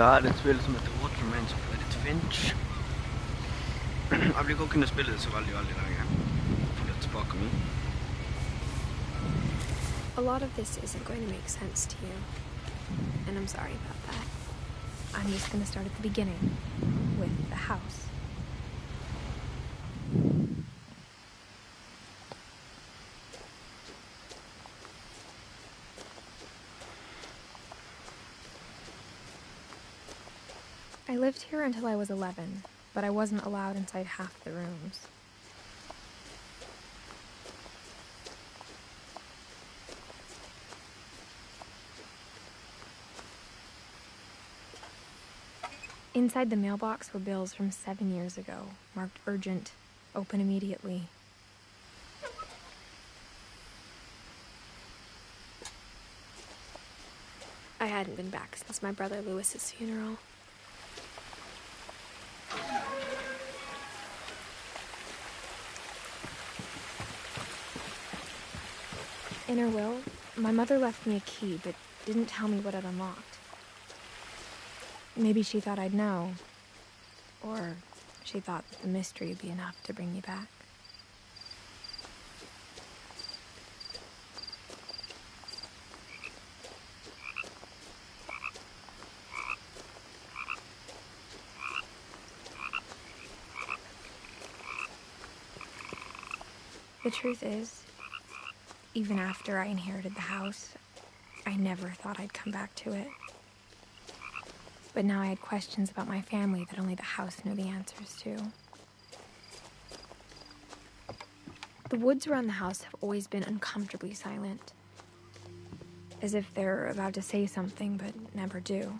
Det her er et spill som heter What Remains of Edith Finch. Jeg blir ikke å kunne spille det så veldig lenge. For det tilbake meg. A lot of this isn't going to make sense to you. And I'm sorry about that. I'm just going to start at the beginning. With the house. I lived here until I was 11, but I wasn't allowed inside half the rooms. Inside the mailbox were bills from 7 years ago, marked urgent, open immediately. I hadn't been back since my brother Lewis's funeral. In her will, my mother left me a key, but didn't tell me what it unlocked. Maybe she thought I'd know. Or she thought the mystery would be enough to bring me back. The truth is, even after I inherited the house, I never thought I'd come back to it. But now I had questions about my family that only the house knew the answers to. The woods around the house have always been uncomfortably silent. As if they're about to say something, but never do.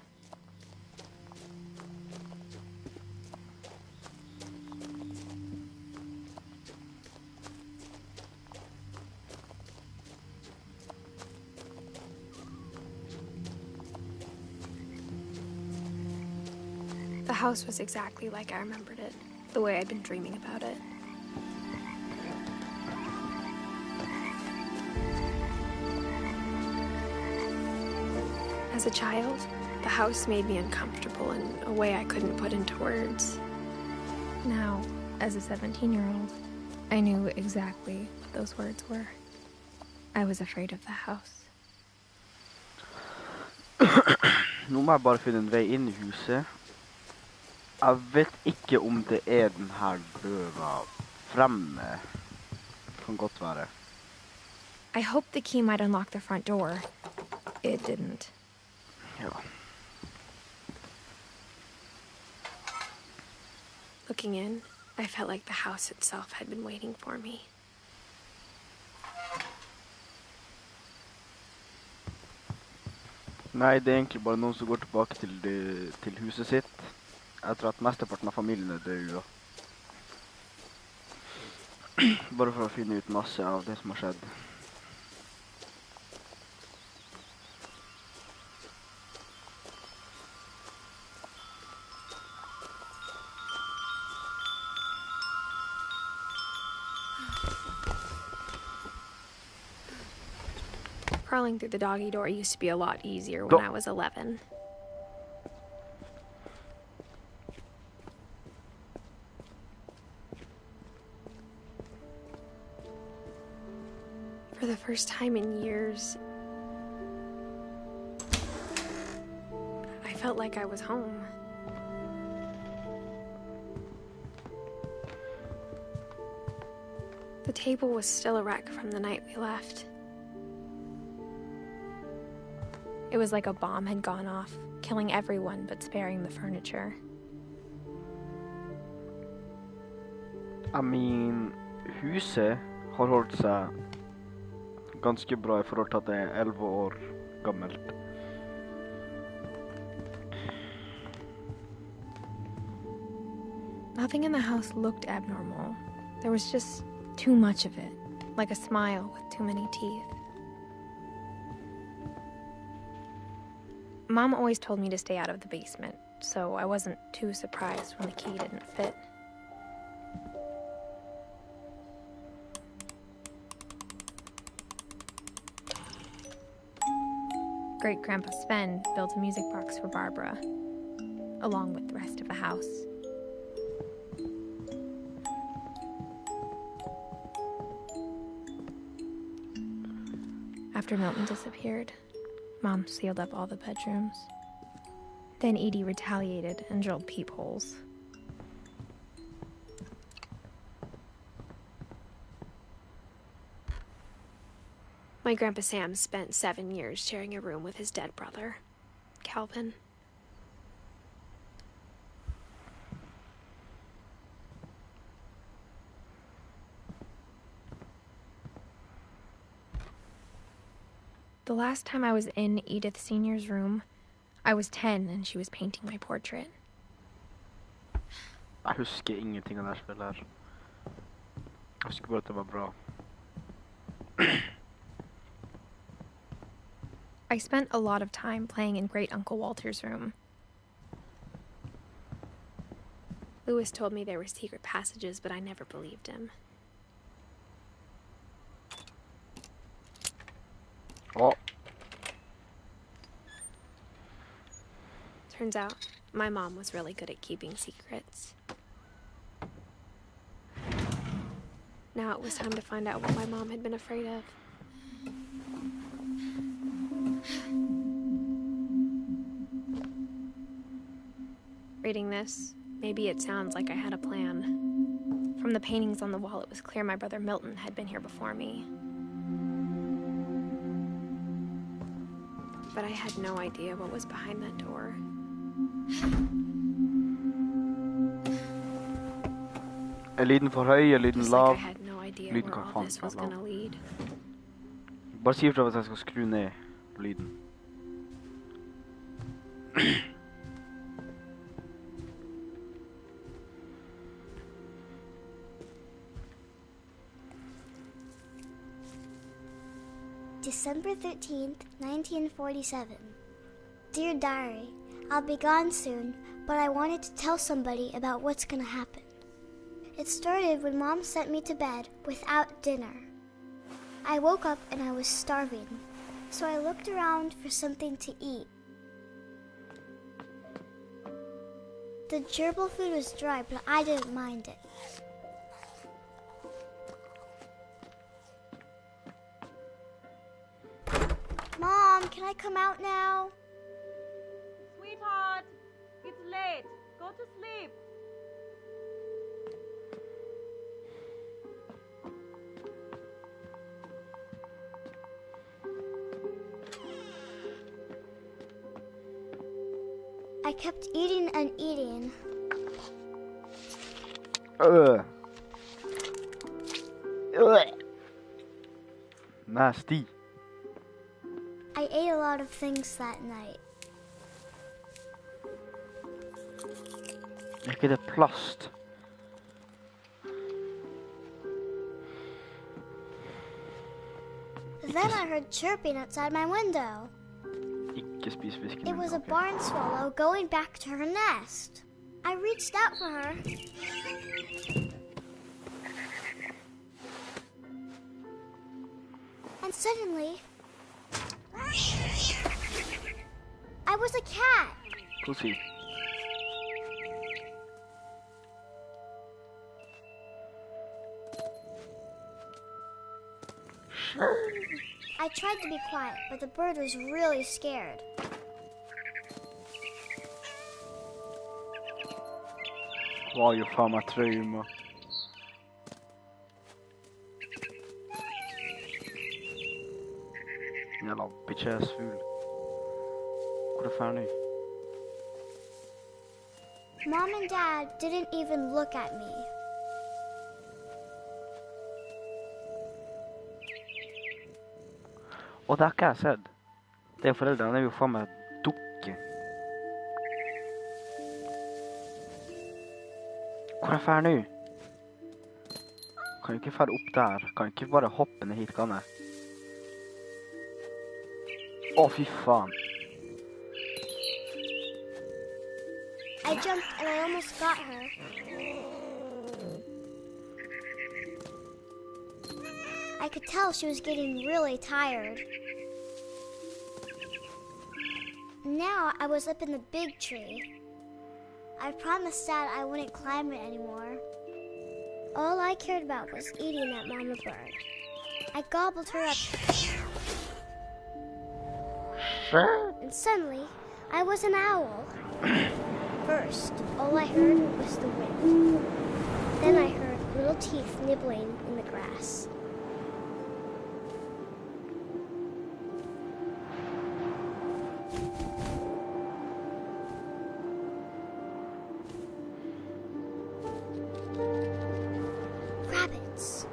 The house was exactly like I remembered it, the way I'd been dreaming about it. As a child, the house made me uncomfortable in a way I couldn't put into words. Now, as a 17-year-old, I knew exactly what those words were. I was afraid of the house. Nå må jeg bare finne en vei inn I huset. Jeg vet ikke om det den her døra fremme. Kan godt være. I hoped the key might unlock the front door. It didn't. Ja. Looking in, I felt like the house itself had been waiting for me. Nei, det egentlig bare noen som går tilbake til huset sitt. Etter at mesteparten av familien død. Bare for å finne ut masse av det som har skjedd. Crawling through the doggy door used to be a lot easier when I was 11. For the first time in years, I felt like I was home. The table was still a wreck from the night we left. It was like a bomb had gone off, killing everyone but sparing the furniture. I mean, huset har holdt seg ganske bra I forhold til at det 11 år gammelt. Nothing in the house looked abnormal. There was just too much of it, like a smile with too many teeth. Mom always told me to stay out of the basement, so I wasn't too surprised when the key didn't fit. Great-Grandpa Sven built a music box for Barbara. along with the rest of the house. After Milton disappeared, Mom sealed up all the bedrooms. Then Edie retaliated and drilled peepholes. My Grandpa Sam spent 7 years sharing a room with his dead brother, Calvin. The last time I was in Edith Sr.'s room, I was 10 and she was painting my portrait. Jag huskar ingenting av det här spelet. Jag huskar bara att det var bra. I spent a lot of time playing in Great Uncle Walter's room. Lewis told me there were secret passages, but I never believed him. Ja. Turns out, my mom was really good at keeping secrets. Now it was time to find out what my mom had been afraid of. Reading this, maybe it sounds like I had a plan. From the paintings on the wall, it was clear my brother Milton had been here before me. But I had no idea what was behind that door. En liten forhøy, en liten Just lav. like I had no idea Lyden where kan all faen this ikke was være lav. gonna lead. Bare si ifra hvis jeg skal skru ned lyden. December 13th, 1947. Dear Diary, I'll be gone soon, but I wanted to tell somebody about what's gonna happen. It started when Mom sent me to bed without dinner. I woke up and I was starving, so I looked around for something to eat. The gerbil food was dry, but I didn't mind it. Mom, can I come out now? Sweetheart, it's late. Go to sleep. I kept eating and eating. Ugh. Nasty. I ate a lot of things that night. Jeg er plast. Then I heard chirping outside my window. Ikke spis fisken. It was a barn swallow going back to her nest. I reached out for her. And suddenly, I was a cat. Pussy. I tried to be quiet, but the bird was really scared. Var ju fan med trauma. Jävla bitch-ass ful. Hvor er fan nu? Mom and Dad didn't even look at me. Og det har ikke jeg sett. Det er foreldrene er jo faen meg dukke. Hvor er fær nu? Kan jo ikke fære opp der. Kan jo ikke bare hoppe ned hit, kan jeg? Å, fy faen. I jumped and I almost got her. I could tell she was getting really tired. Now I was up in the big tree. I promised Dad I wouldn't climb it anymore. All I cared about was eating that mama bird. I gobbled her up. And suddenly, I was an owl. First, all I heard was the wind. Then I heard little teeth nibbling in the grass. Rabbits.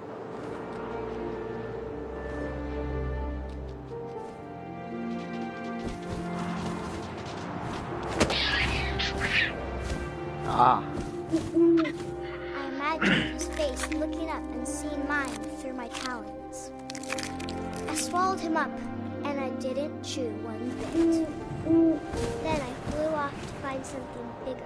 Ah. I imagined his face looking up and seeing mine through my talons. I swallowed him up, and I didn't chew one bit. Then I flew off to find something bigger.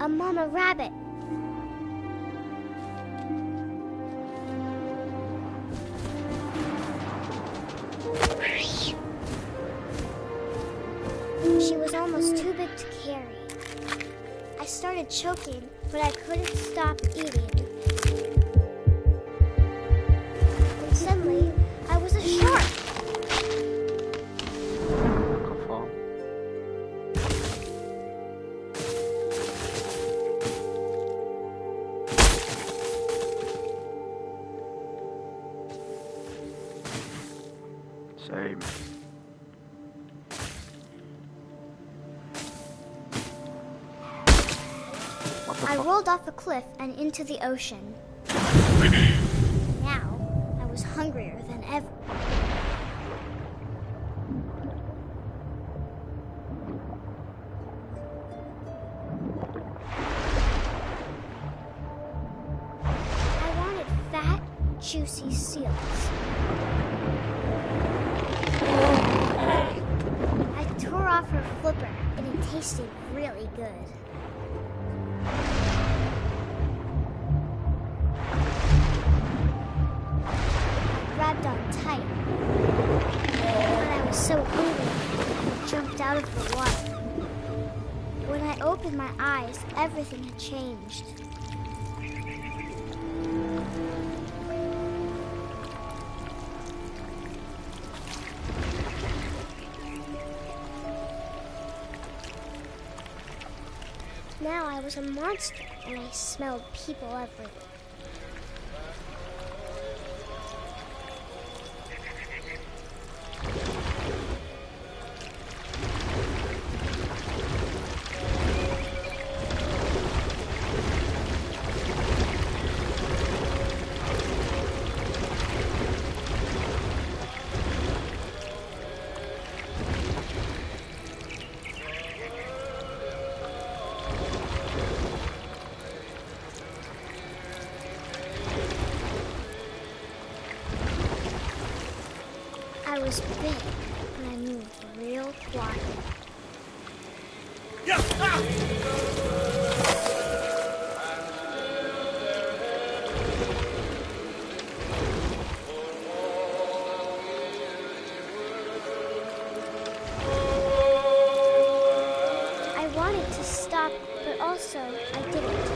A mama rabbit. She was almost too big to carry. I started choking, but I couldn't stop eating. And suddenly, I was a shark. Same. I rolled off a cliff and into the ocean. Now, I was hungrier than ever. I wanted fat, juicy seals. I tore off her flipper, and it tasted really good. Grabbed on tight, but I was so hungry, I jumped out of the water. When I opened my eyes, everything had changed. Now I was a monster, and I smelled people everywhere. I was big, but I moved real quiet. I wanted to stop, but also I didn't.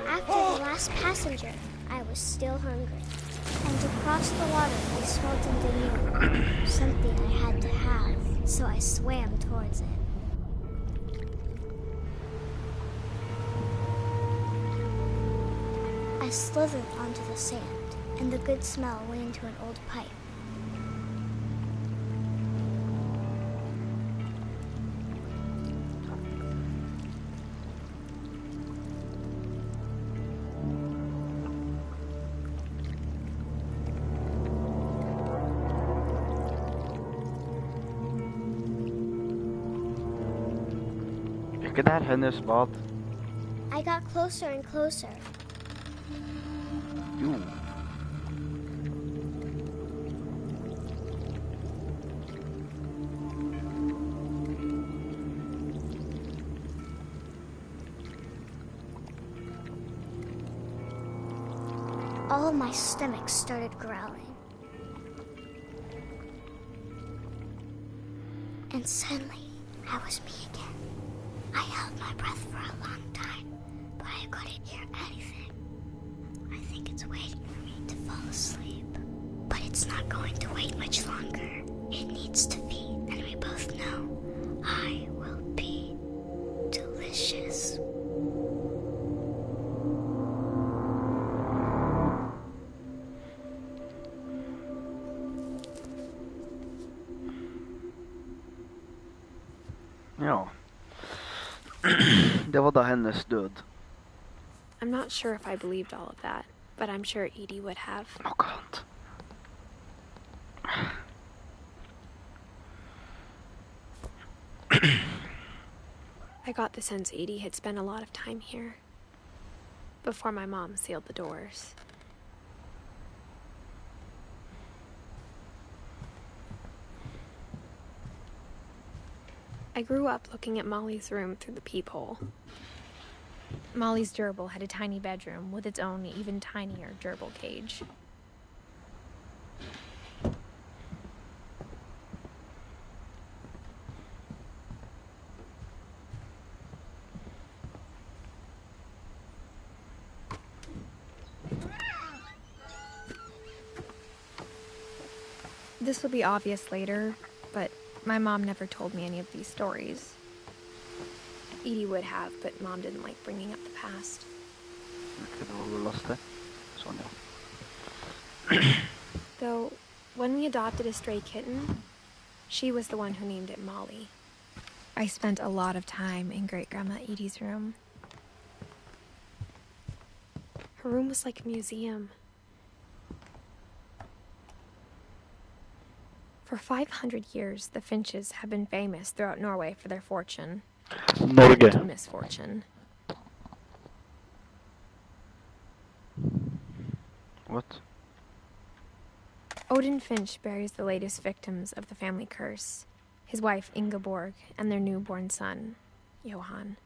After the last passenger, I was still hungry. And to cross the water, I swelled into meal, something I had to have, so I swam towards it. I slithered onto the sand, and the good smell went into an old pipe. Ikke det her hennes bad? I got closer and closer. Jo. All of my stomach started growling. And suddenly, I was me again. I held my breath for a long time, but I couldn't hear anything. I think it's waiting for me to fall asleep. But it's not going to wait much longer. It needs to feed, and we both know I will be delicious. Ja. Det var da hennes død. I'm not sure if I believed all of that, but I'm sure Edie would have. Noe annet. I got the sense Edie had spent a lot of time here before my mom sealed the doors. I grew up looking at Molly's room through the peephole. Molly's gerbil had a tiny bedroom with its own even tinier gerbil cage. This will be obvious later, but my mom never told me any of these stories. Edie would have, but Mom didn't like bringing up the past. Sånn, ja. Though, when we adopted a stray kitten, she was the one who named it Molly. I spent a lot of time in Great-Grandma Edie's room. Her room was like a museum. For 500 years, the Finches have been famous throughout Norway for their fortune. Norge. And misfortune. What? Odin Finch buries the latest victims of the family curse, his wife Ingeborg and their newborn son, Johan.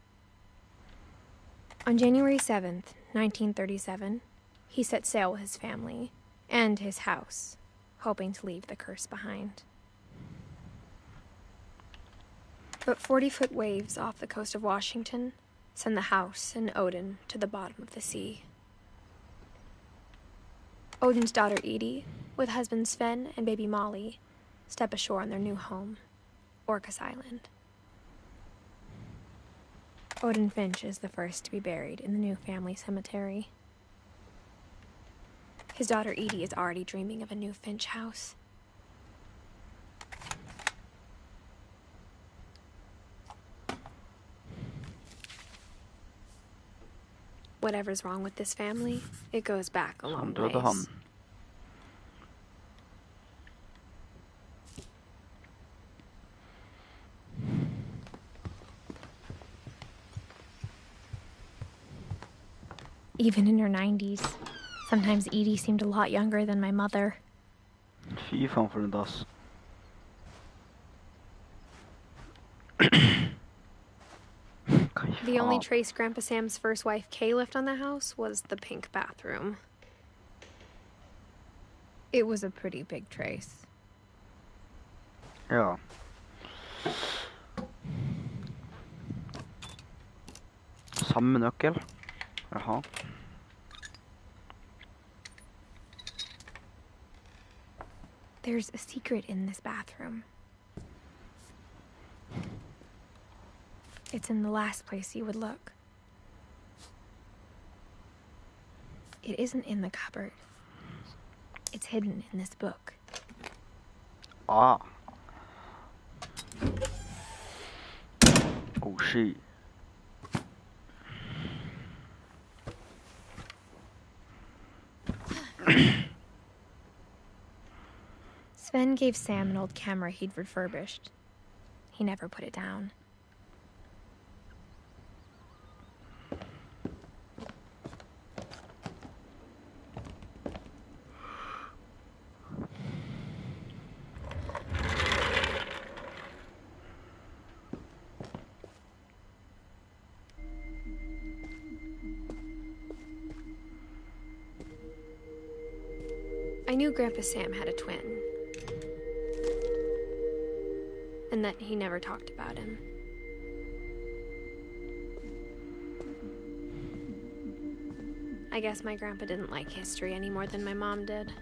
On January 7th, 1937, he set sail with his family and his house, hoping to leave the curse behind. But 40-foot waves off the coast of Washington send the house and Odin to the bottom of the sea. Odin's daughter Edie, with husband Sven and baby Molly, step ashore on their new home, Orcas Island. Odin Finch is the first to be buried in the new family cemetery. His daughter Edie is already dreaming of a new Finch house. Whatever's wrong with this family, it goes back a long ways. Even in her 90s, sometimes Edie seemed a lot younger than my mother. Fy faen for en dass. The only trace Grandpa Sam's first wife, Kay, left on the house was the pink bathroom. It was a pretty big trace. Ja. Samme nøkkel. Jaha. There's a secret in this bathroom. It's in the last place you would look. It isn't in the cupboard. It's hidden in this book. Ah. Oh shit. Sven gave Sam an old camera he'd refurbished. He never put it down. I knew Grandpa Sam had a twin, and that he never talked about him. I guess my grandpa didn't like history any more than my mom did.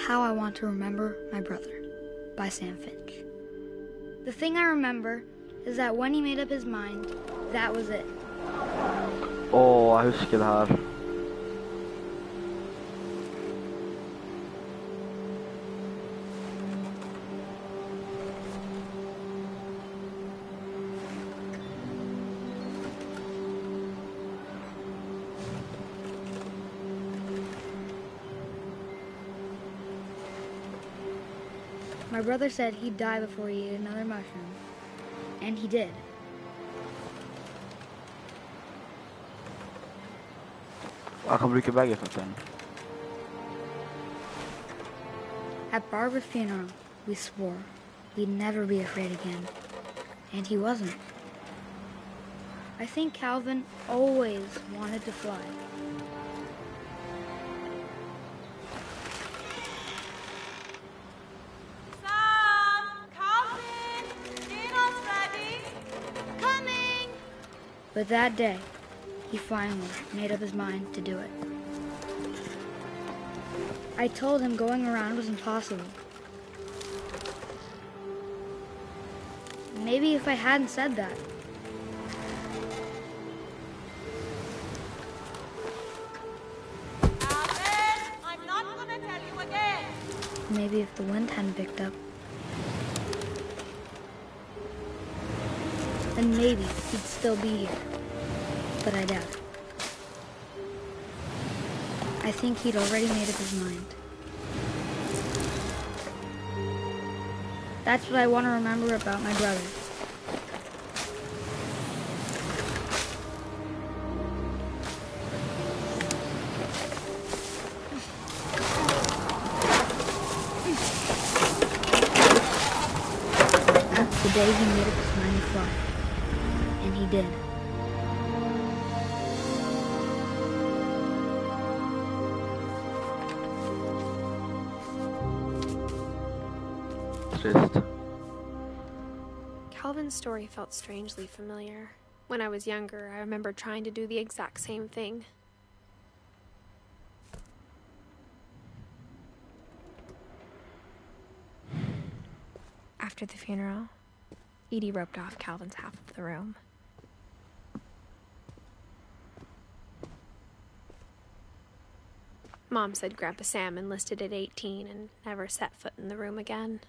How I Want to Remember My Brother by Sam Finch. The thing I remember is that when he made up his mind, that was it. Åh, jag huskar det här. My brother said he'd die before he ate another mushroom, and he did. Jag kan bruka bägge för sen. At Barbara's funeral, we swore we'd never be afraid again, and he wasn't. I think Calvin always wanted to fly. But that day, he finally made up his mind to do it. I told him going around was impossible. Maybe if I hadn't said that. Alvin, I'm not gonna tell you again. Maybe if the wind hadn't picked up. Then maybe he'd still be here. But I doubt it. I think he'd already made up his mind. That's what I want to remember about my brother. The day he made up his mind to fly. And he did. Calvin's story felt strangely familiar. When I was younger, I remember trying to do the exact same thing. After the funeral, Edie roped off Calvin's half of the room. Mom said Grandpa Sam enlisted at 18 and never set foot in the room again.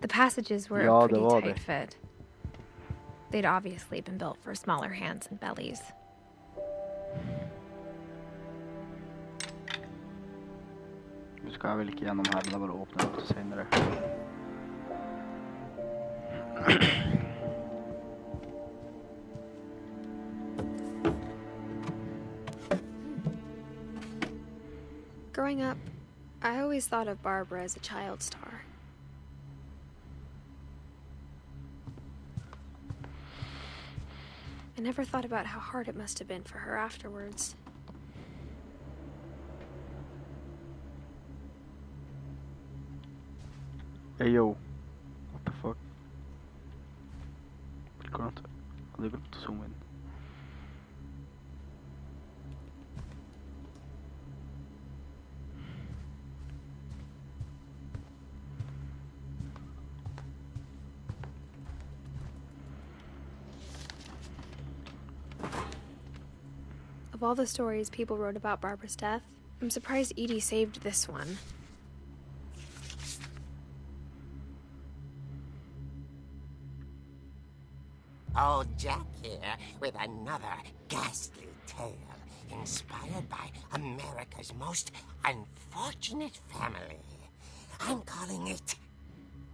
The passages were a pretty tight fit. They'd obviously been built for smaller hands and bellies. Nu ska jag väl lika igenom här, men bara öppna upp det senare. Growing up, I always thought of Barbara as a child star. I never thought about how hard it must have been for her afterwards. Hey yo, what the fuck? Det går inte. Det går inte att zooma in. Of all the stories people wrote about Barbara's death, I'm surprised Edie saved this one. Old Jack here with another ghastly tale inspired by America's most unfortunate family. I'm calling it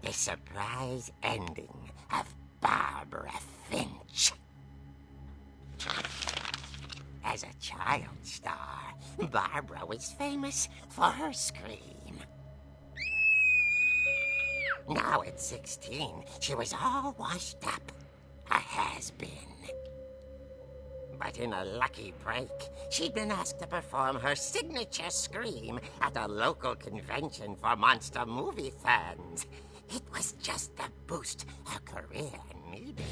The Surprise Ending of Barbara Finch. As a child star, Barbara was famous for her scream. Now at 16, she was all washed up. A has-been. But in a lucky break, she'd been asked to perform her signature scream at a local convention for monster movie fans. It was just the boost her career needed.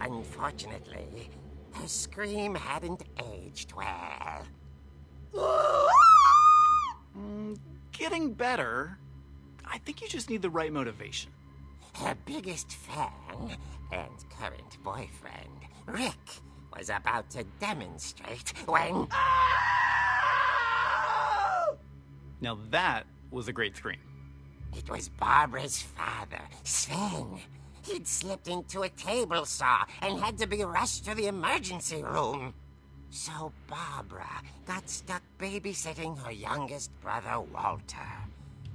Unfortunately, her scream hadn't aged well. Getting better. I think you just need the right motivation. Her biggest fan and current boyfriend, Rick, was about to demonstrate when... Now that was a great scream. It was Barbara's father, Sven. He'd slipped into a table saw and had to be rushed to the emergency room. So Barbara got stuck babysitting her youngest brother, Walter.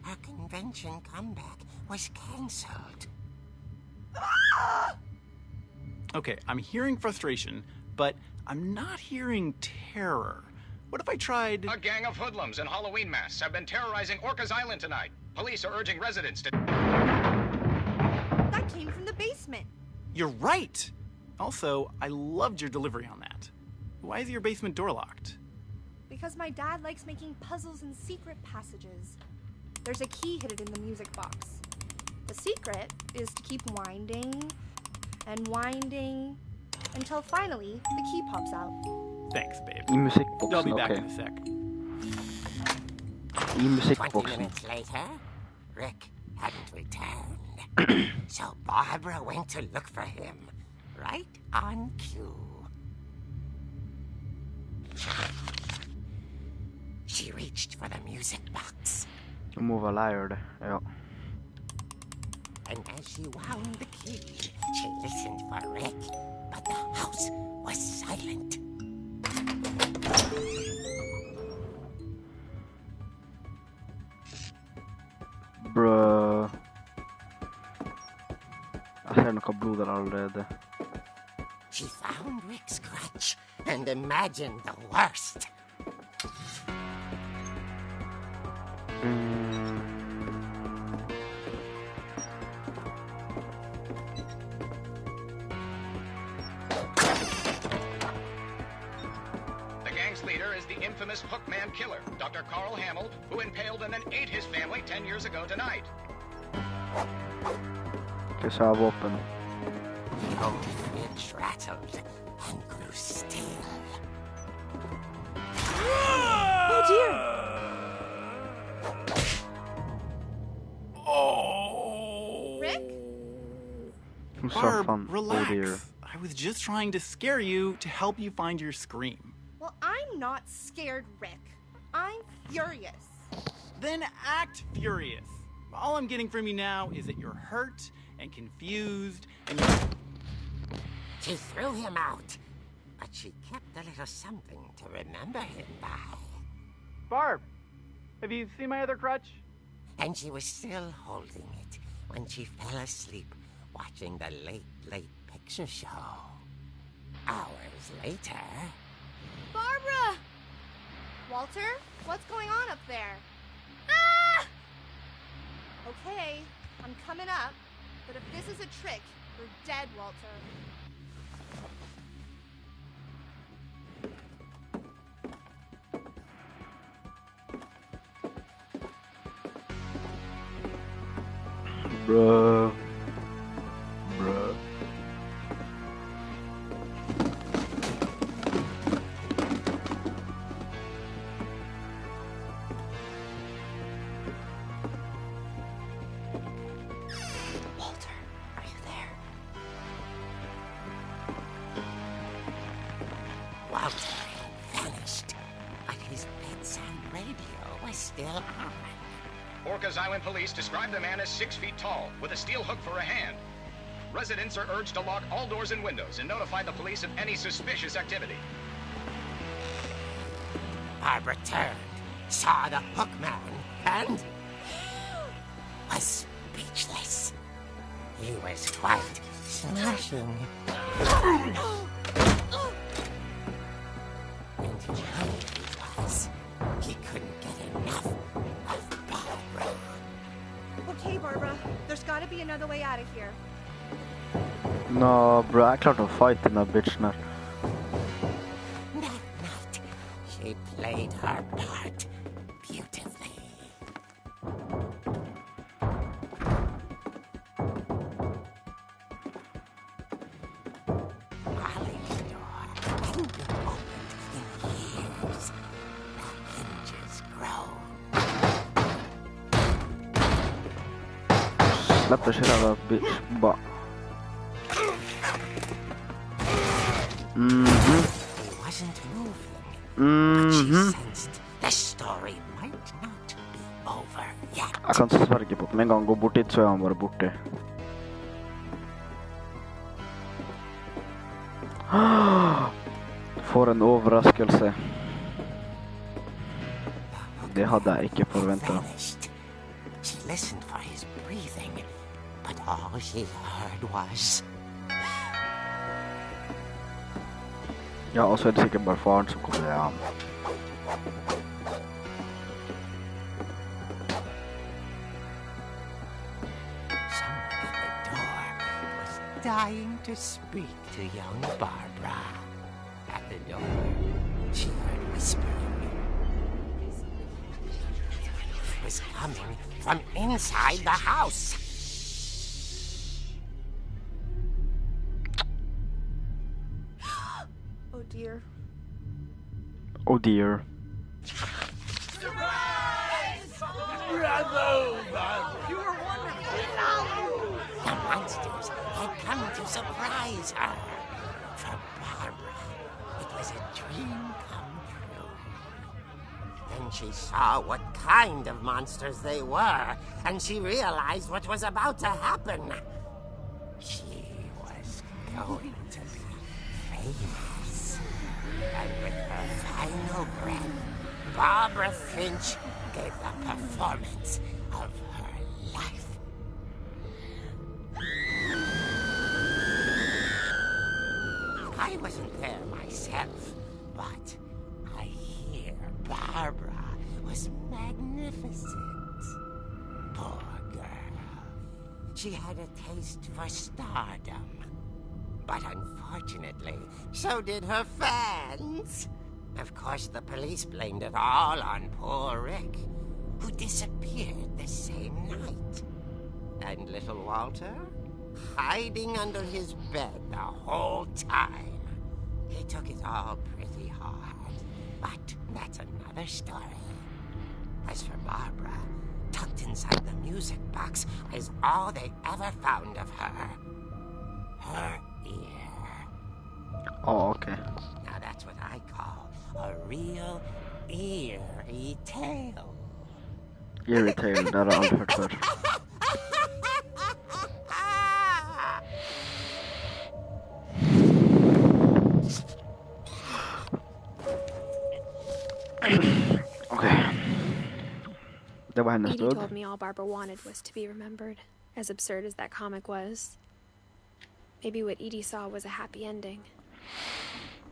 Her convention comeback was cancelled. Okay, I'm hearing frustration, but I'm not hearing terror. What if I tried... A gang of hoodlums in Halloween masks have been terrorizing Orcas Island tonight. Police are urging residents to... That came from the basement. You're right! Also, I loved your delivery on that. Why is your basement door locked? Because my dad likes making puzzles and secret passages. There's a key hidden in the music box. The secret is to keep winding and winding until finally the key pops out. Thanks, babe. I musikboxen, I'll be back okej. in a sec. I 20 musikboxen. minutes later, Rick hadn't returned. So Barbara went to look for him, right on cue. She reached for the music box. Må vara lärd, ja. And as she wound the key, she listened for Rick, but the house was silent. Bruh. Jag ser något blod där allerede. She found Rick's crutch and imagined the worst. The gang's leader is the infamous Hookman killer, Dr. Carl Hamill, who impaled and then ate his family 10 years ago tonight. Okej, så jag har vapen. Old Finch rattled and grew still. Oh dear! Oh! Rick? Hon sa Barb, fan, oh dear. relax. I was just trying to scare you to help you find your scream. Well, I'm not scared, Rick. I'm furious. Then act furious. All I'm getting from you now is that you're hurt and confused and you're... She threw him out, but she kept a little something to remember him by. Barb, have you seen my other crutch? And she was still holding it when she fell asleep watching the late picture show. Hours later... Barbara! Walter, what's going on up there? Ah! Okay, I'm coming up, but if this is a trick, you're dead, Walter. Bruh. Bruh. Walter, are you there? Walter had vanished, but his bedside radio was still on. Orcas Island police describe the man as 6 feet tall, with a steel hook for a hand. Residents are urged to lock all doors and windows and notify the police of any suspicious activity. Barbara turned, saw the hookman, and was speechless. He was quite smashing. And now he was. He couldn't get enough of Barbara. Okay, Barbara. There's gotta be another way out of here. No, bro, jag klart att fight den där bitchen här. That night, she played her part beautifully. Ollie's door hadn't been opened in years. The hinges groaned. Släpp det jävla bitch. Bara. He wasn't moving, but she sensed the story might not be over yet. Jag kan inte svärga på men en gång går bort dit så är han bara borta. Får en överraskelse. Det hade jag inte förväntat. She listened for his breathing, but all she heard was... Ja, och så är det säkert bara faren som kommer an. Someone at the door was dying to speak to young Barbara. At the door, she heard whispering. It was coming from inside the house. Oh dear. Oh dear. The monsters had come to surprise her. For Barbara, it was a dream come true. Then she saw what kind of monsters they were, and she realized what was about to happen. She was going to be famous. And with her final breath, Barbara Finch gave the performance of her life. I wasn't there myself, but I hear Barbara was magnificent. Poor girl. She had a taste for stardom. But unfortunately, so did her fans. Of course, the police blamed it all on poor Rick, who disappeared the same night. And little Walter? Hiding under his bed the whole time. He took it all pretty hard. But that's another story. As for Barbara, tucked inside the music box is all they ever found of her. Her ear. Oh, okay. Now that's what I call a real eerie tale. Eerie tale, det har jag aldrig hört förr. Okay. Det var hennes Edie död. told me all Barbara wanted was to be remembered, as absurd as that comic was. Maybe what Edie saw was a happy ending.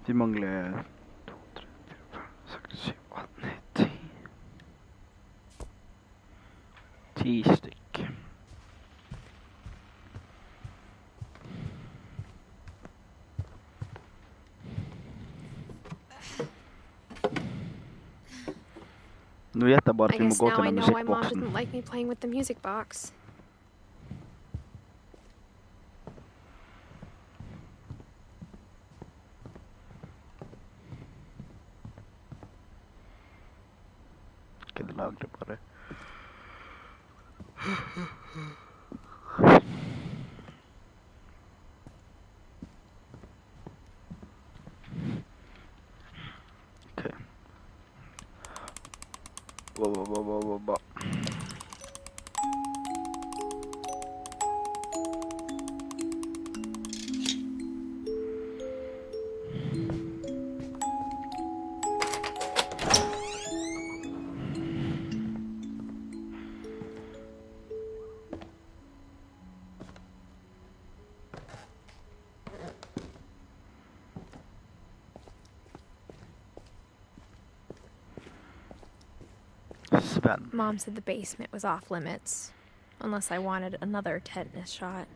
Vi manglar 2, 3, 4, 5, 6, 7, 8, 9, 10. 10 styck. Nu vet jag bara I att vi må guess gå now till I den know why Mom musikboxen. didn't like me playing with the music box. Kan du lagra bara? Okej. Ba. Sven. Mom said the basement was off limits, unless I wanted another tetanus shot.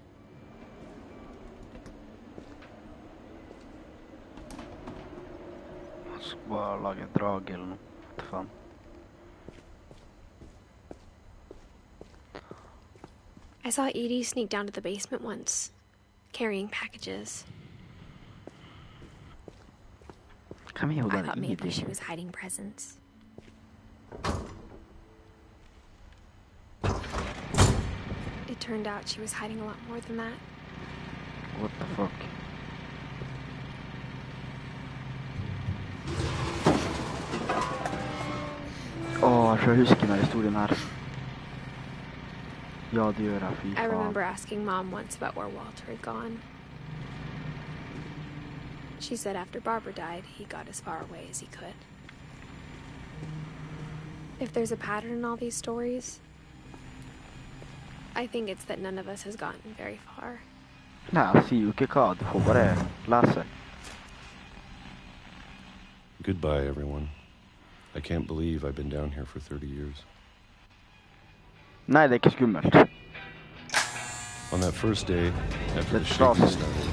Jag ska bara laga drag eller något. Fan. I saw Edie sneak down to the basement once, carrying packages. Come here, I thought maybe she was hiding presents. It turned out she was hiding a lot more than that. What the fuck? Jag kör husky med historien här. Ja, det gör jag. Fy I fan. remember asking Mom once about where Walter had gone. She said after Barbara died, he got as far away as he could. If there's a pattern in all these stories, I think it's that none of us has gotten very far. Nej, Siuke Kad får bara Lasse. Goodbye, everyone. I can't believe I've been down here for 30 years. Nej, det är inte skummelt. On that first day, after the shaking started,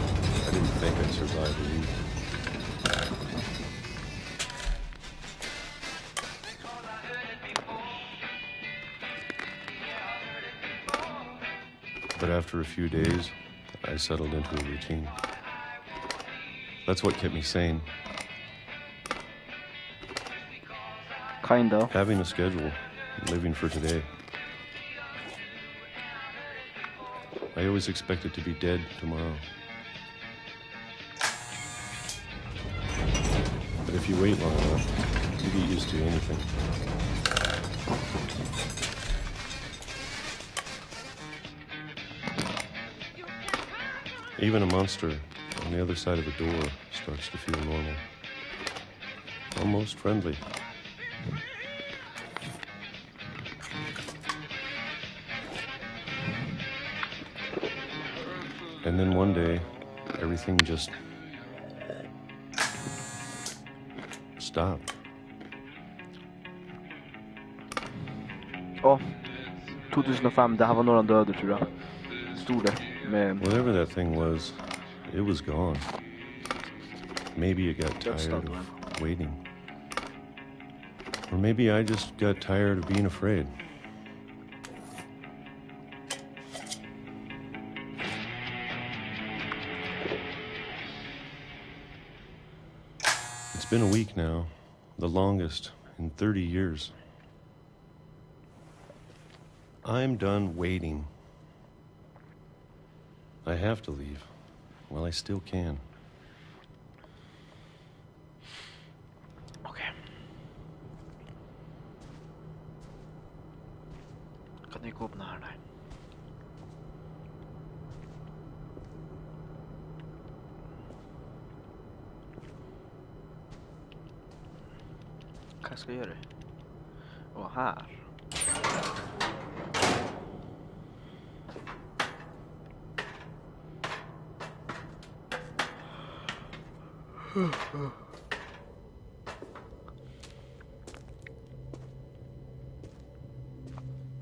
I didn't think I'd survive a week. But after a few days, I settled into a routine. That's what kept me sane. Kind of. Having a schedule, living for today. I always expected to be dead tomorrow. But if you wait long enough, you get used to anything. Even a monster on the other side of a door starts to feel normal. Almost friendly. And then one day, everything just stopped. 2005, det här var några döda tror jag. Stod det med... Whatever that thing was, it was gone. Maybe it got tired of waiting. Or maybe I just got tired of being afraid. It's been a week now, the longest in 30 years. I'm done waiting. I have to leave. Well, I still can. Okej. Kan du gå upp här där? Vad ska jag göra? Här.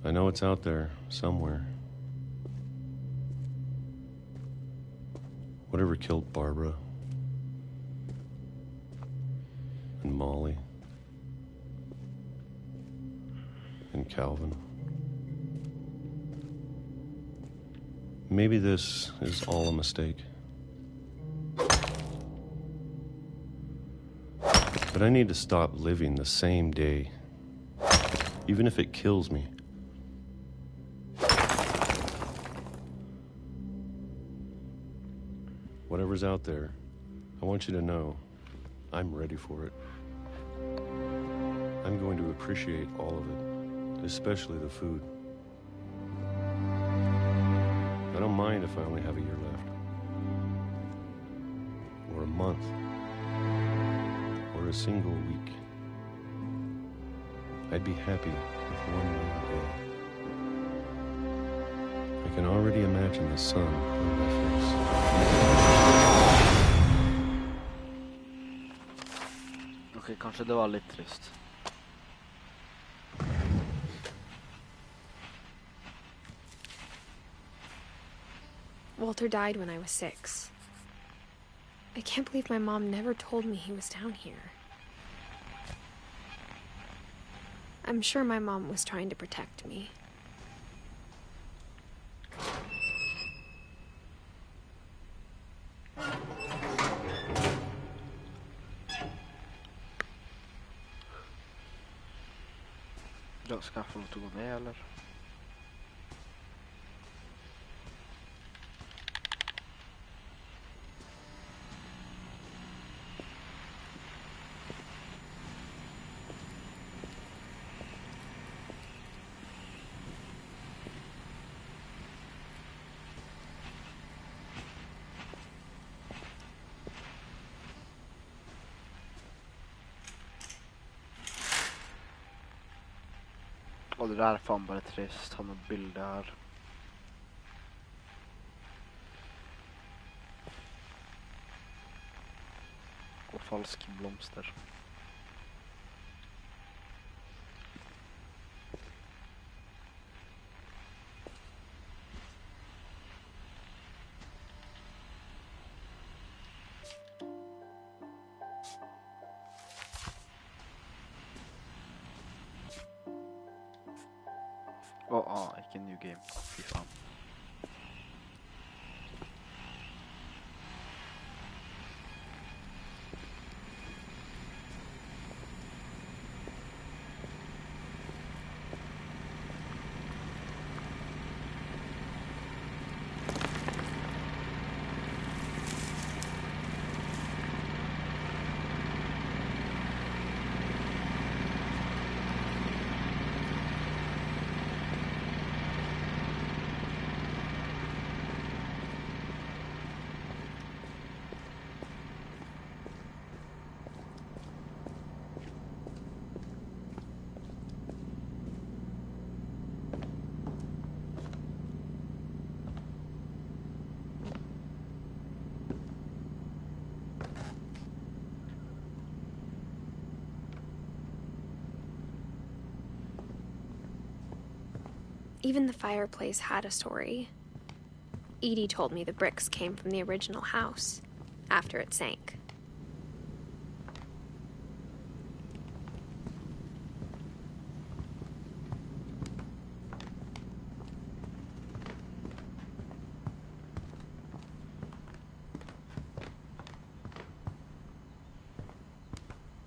I know it's out there somewhere. Whatever killed Barbara and Molly and Calvin. Maybe this is all a mistake. But I need to stop living the same day, even if it kills me. Whatever's out there, I want you to know I'm ready for it. I'm going to appreciate all of it, especially the food. I don't mind if I only have a year left, or a month, or a single week. I'd be happy with one more day. I can already imagine the sun on my face. Okej, kanske det var lite trist. Walter died when I was 6. I can't believe my mom never told me he was down here. I'm sure my mom was trying to protect me. Jag ska få låta gå med eller? Och det där är fan bara trist. Han har bilder. Och falsk blomster. Vilken new game. Fy fan. Even the fireplace had a story. Edie told me the bricks came from the original house after it sank.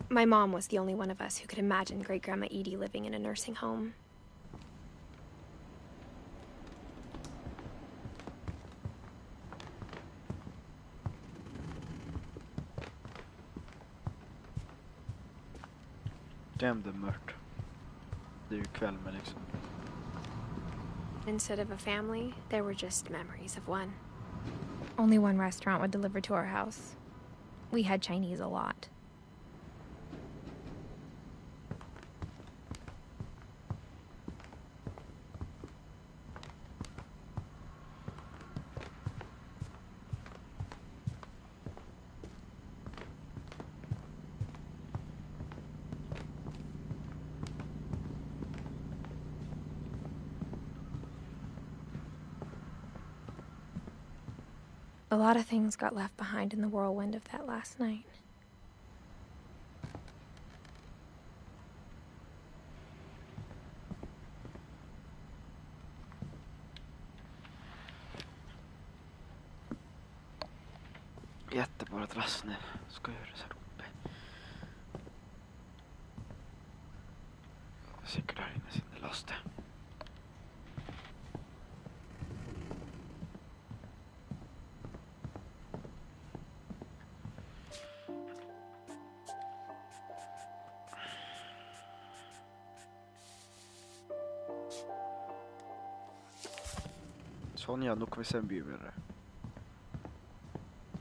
My mom was the only one of us who could imagine Great-Grandma Edie living in a nursing home. Damn, det är mörkt. Det är ju kväll men liksom. Instead of a family, there were just memories of one. Only one restaurant would deliver to our house. We had Chinese a lot. A lot of things got left behind in the whirlwind of that last night. Jättebra att vassne. Ska göra så här uppe. Säkert där inne sitter laste. Sonja, nu kommer vi sen bli med det.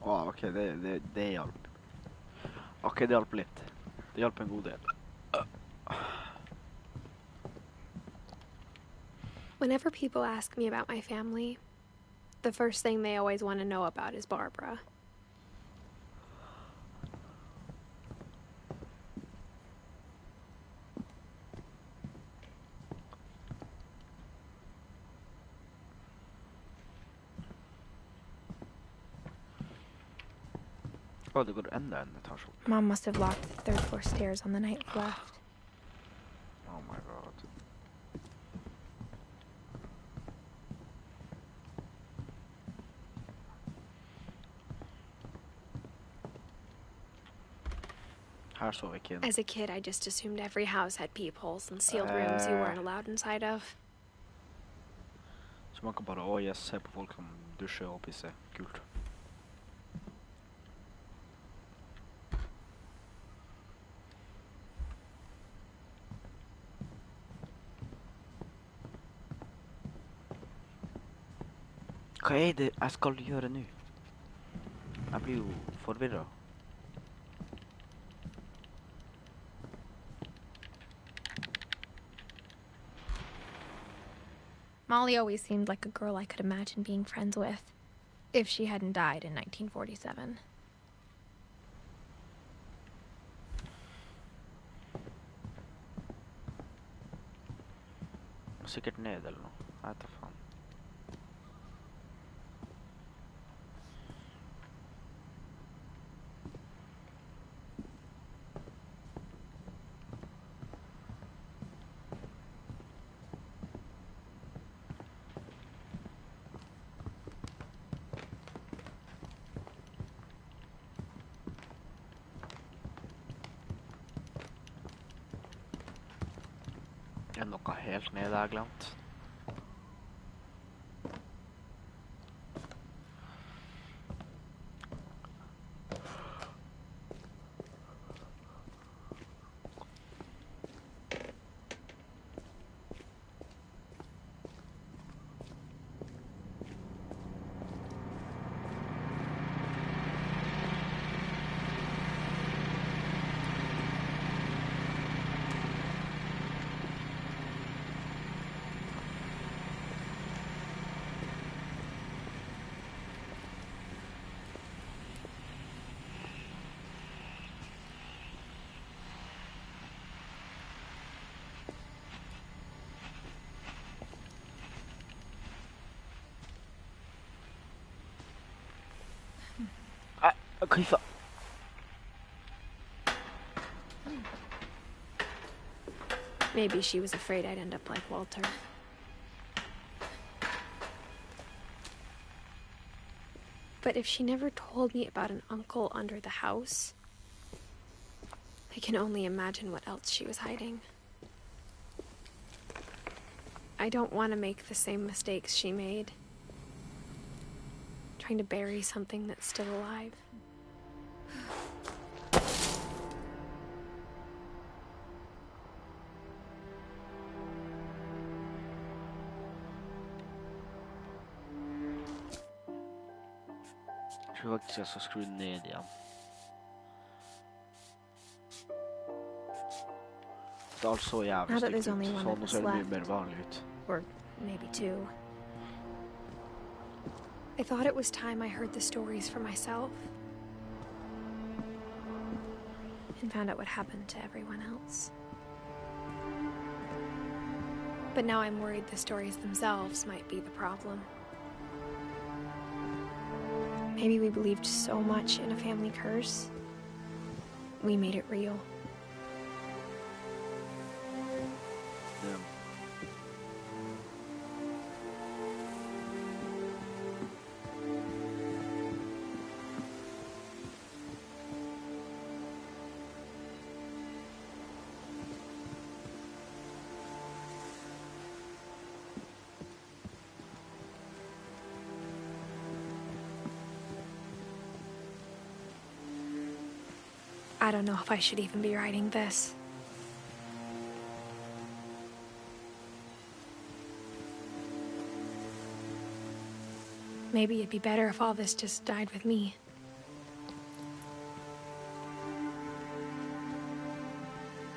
Okej, det hjälper. Okej, det hjälper lite. Det hjälper en god del. Whenever people ask me about my family, the first thing they always want to know about is Barbara. Oh, det går ända en etage upp. Mom must have locked the third floor stairs on the night we left. Oh my god. Här såg vi killen. As a kid, I just assumed every house had peepholes and sealed rooms you weren't allowed inside of. Så man kan bara, yes, se på folk som duschar och pissar. Kult. Vad är det jag ska göra nu? Jag blir ju förvirrad. Molly always seemed like a girl I could imagine being friends with, if she hadn't died in 1947. Säkert ned eller något. Jag vet inte fan. Det är något helt nedglamt. كيف Maybe she was afraid I'd end up like Walter. But if she never told me about an uncle under the house, I can only imagine what else she was hiding. I don't want to make the same mistakes she made, trying to bury something that's still alive. Jag tror faktiskt jag ska skruva ner igen. Det är alltså jävligt Now that there's snyggt only ut. one Sån of us ser det left. mer vanligt ut. Or maybe two. I thought it was time I heard the stories for myself. And found out what happened to everyone else. But now I'm worried the stories themselves might be the problem. Maybe we believed so much in a family curse, we made it real. Yeah. I don't know if I should even be writing this. Maybe it'd be better if all this just died with me.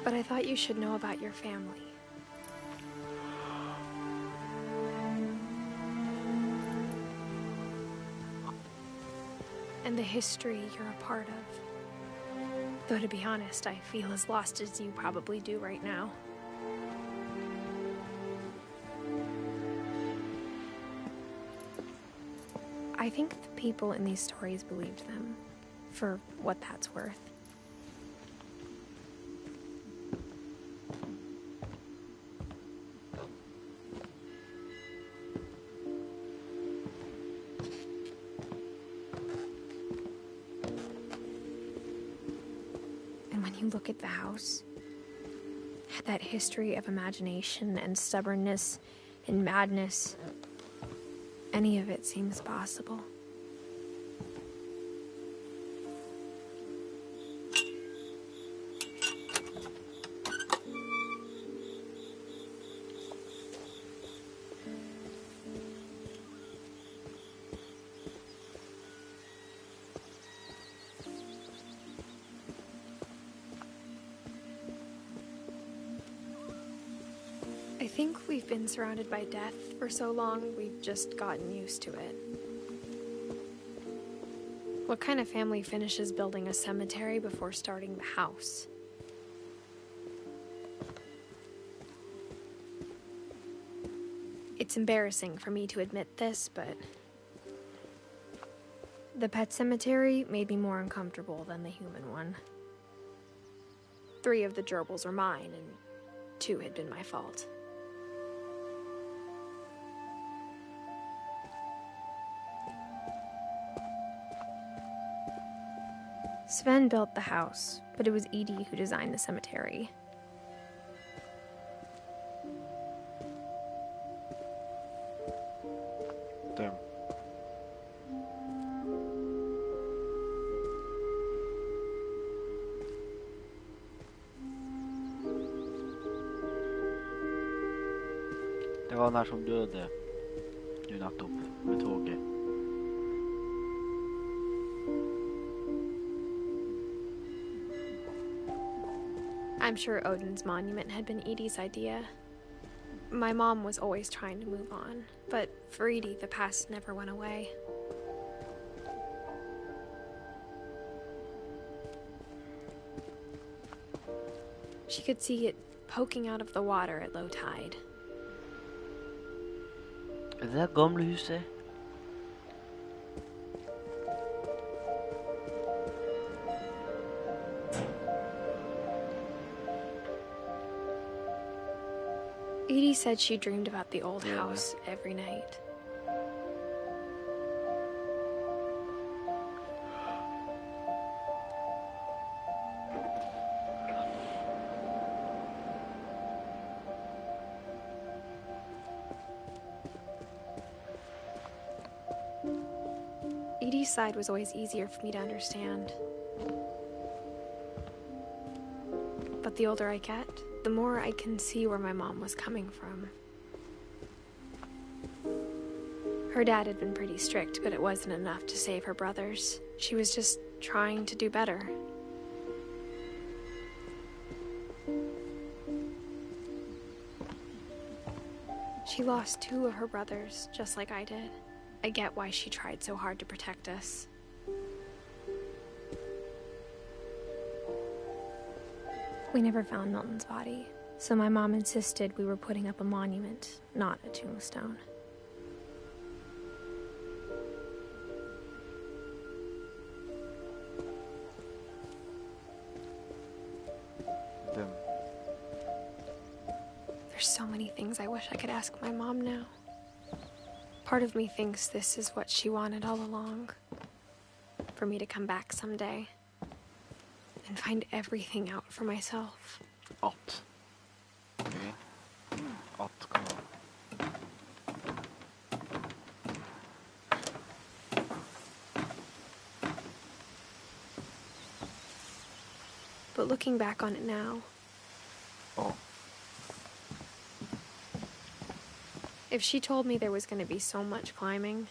But I thought you should know about your family. And the history you're a part of. Though to be honest, I feel as lost as you probably do right now. I think the people in these stories believed them. for what that's worth. And when you look at the house, that history of imagination and stubbornness and madness, any of it seems possible. I think we've been surrounded by death for so long, we've just gotten used to it. What kind of family finishes building a cemetery before starting the house? It's embarrassing for me to admit this, but the pet cemetery made me more uncomfortable than the human one. 3 of the gerbils are mine, and 2 had been my fault. Sven built the house, but it was Edie who designed the cemetery. Damn. Det var när som döde nu nettopp med tåget. I'm sure Odin's monument had been Edie's idea. My mom was always trying to move on, but for Edie, the past never went away. She could see it poking out of the water at low tide. Är det där gamla huset? Edie said she dreamed about the old house every night. Edie's side was always easier for me to understand. But the older I get, the more I can see where my mom was coming from. Her dad had been pretty strict, but it wasn't enough to save her brothers. She was just trying to do better. She lost 2 of her brothers, just like I did. I get why she tried so hard to protect us. We never found Milton's body, so my mom insisted we were putting up a monument, not a tombstone. There's so many things I wish I could ask my mom now. Part of me thinks this is what she wanted all along. For me to come back someday and find everything out for myself. Att. Okej. Att komma. But looking back on it now, if she told me there was going to be so much climbing,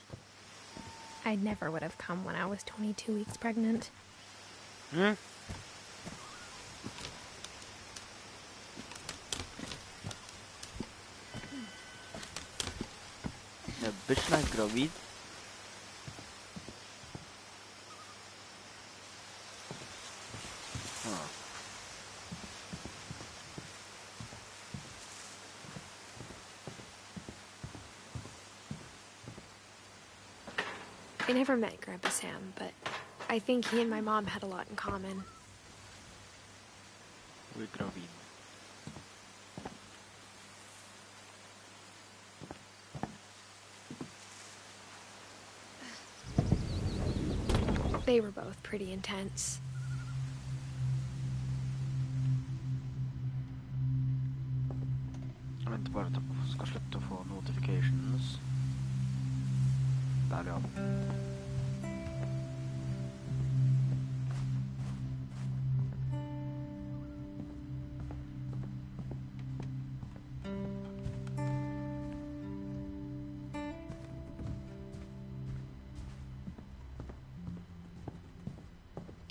I never would have come when I was 22 weeks pregnant. Mm. När bitchen är gravid. I never met Grandpa Sam, but I think he and my mom had a lot in common. Du är gravid. They were both pretty intense. Jag vet inte bara att jag ska sluta få notifications. Där ja.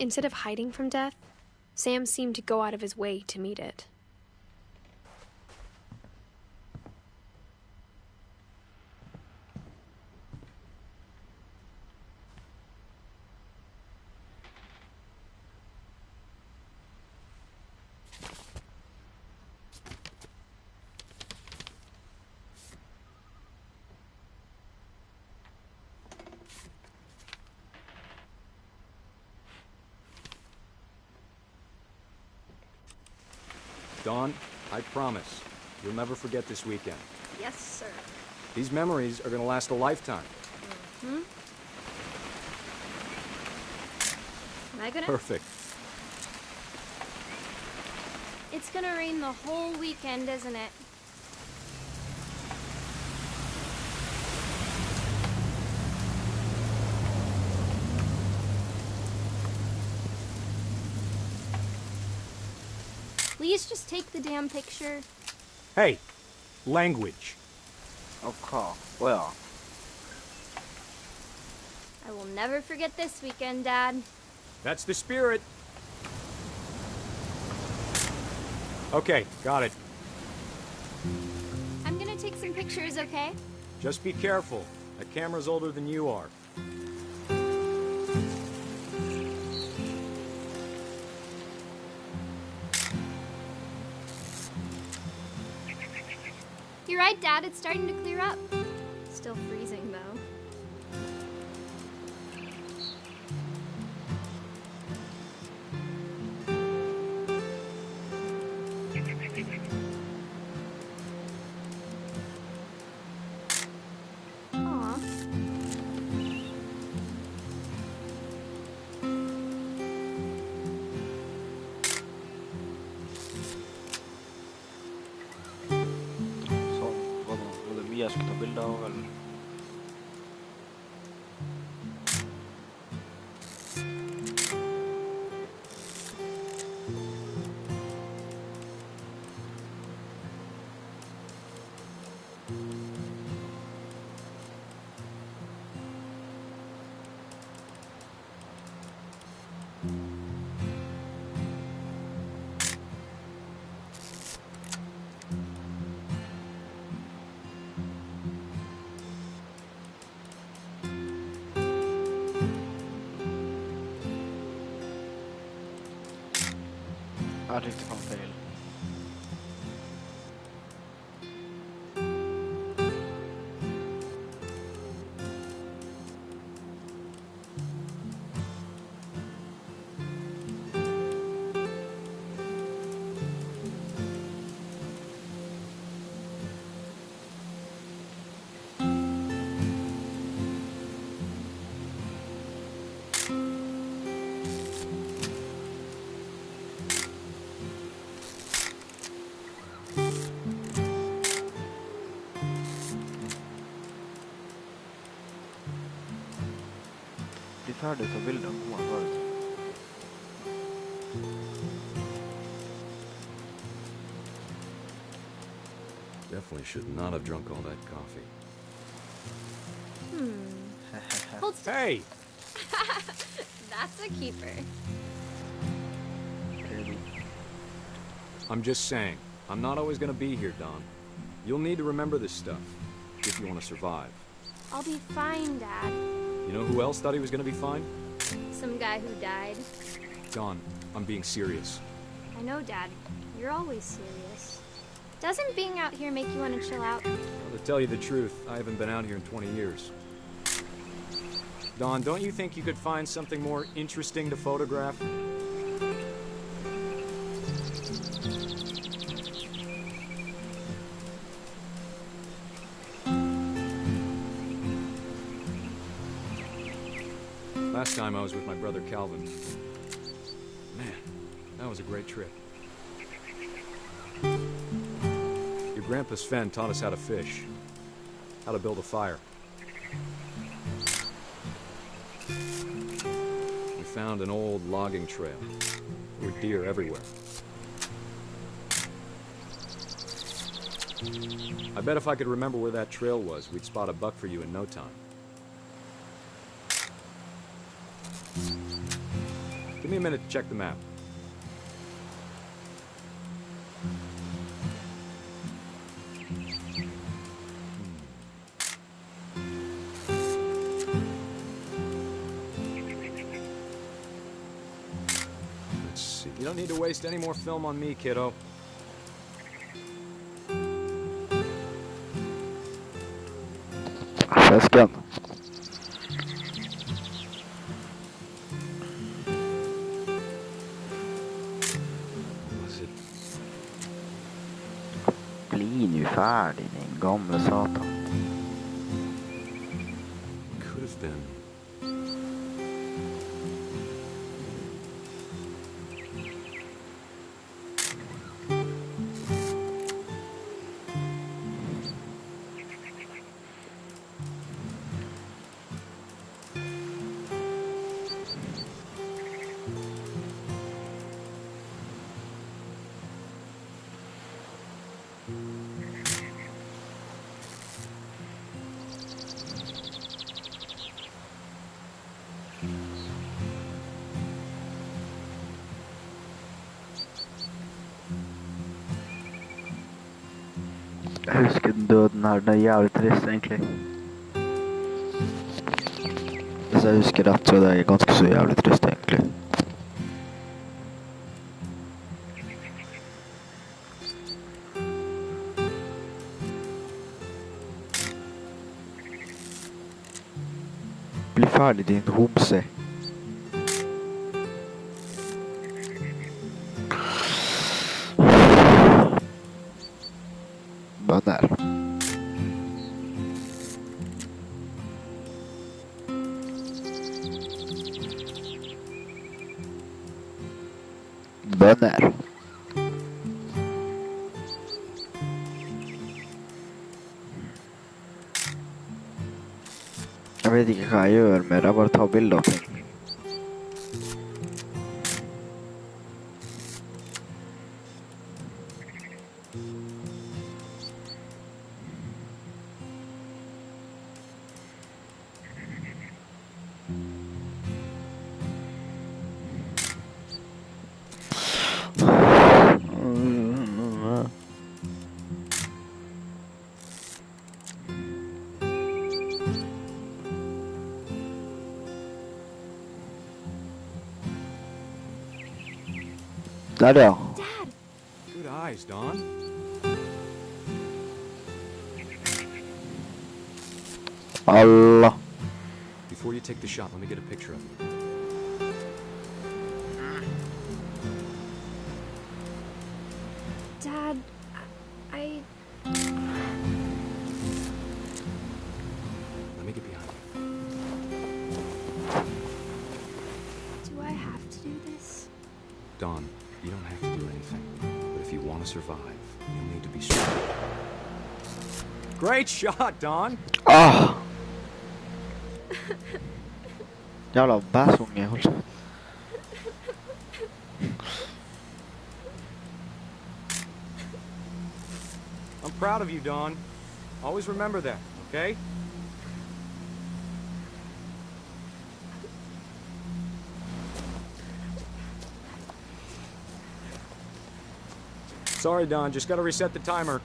Instead of hiding from death, Sam seemed to go out of his way to meet it. Dawn, I promise, you'll never forget this weekend. Yes, sir. These memories are gonna last a lifetime. Hmm? Am I gonna? Perfect. It's gonna rain the whole weekend, isn't it? Please just take the damn picture. Hey, language. Okay, well. I will never forget this weekend, Dad. That's the spirit. Okay, got it. I'm gonna take some pictures, okay? Just be careful. That camera's older than you are. You're right, Dad. It's starting to clear up. Still freezing, though. Aw. Jag ska ta bilder av eller? Jag tryckte på fel. Färdig att ta bilder på mig förut. Definitely should not have drunk all that coffee. Hold Hey! That's a keeper. I'm just saying, I'm not always gonna be here, Don. You'll need to remember this stuff, if you want to survive. I'll be fine, Dad. You know who else thought he was gonna be fine? Some guy who died. Don, I'm being serious. I know, Dad. You're always serious. Doesn't being out here make you want to chill out? Well, to tell you the truth, I haven't been out here in 20 years. Don, don't you think you could find something more interesting to photograph? Last time I was with my brother Calvin. Man, that was a great trip. Your grandpa Sven taught us how to fish, how to build a fire. We found an old logging trail. There were deer everywhere. I bet if I could remember where that trail was, we'd spot a buck for you in no time. Give me a minute to check the map. Let's see. You don't need to waste any more film on me, kiddo. Fläskan. Bli nu färdig, din gamla satan. Could have been. Jeg husker døden her, den er jævlig trist egentlig. Hvis jeg husker rett, så er det ganske så jævlig trist egentlig. Bli ferdig, din homse. Bönner. Bönner. Jeg vet ikke hva jeg gjør med det, jeg bare tar bilder av ting. Der, ja. Dad. Good eyes, Don. Allah. Before you take the shot, let me get a picture of you. Dad, I... Let me get behind you. Do I have to do this? Don, you don't have to do anything. But if you want to survive, you'll need to be strong. Great shot, Don! Ah! Jävla bäsunge, håll så. I'm proud of you, Don. Always remember that, okay? Sorry, Don. Just gotta reset the timer.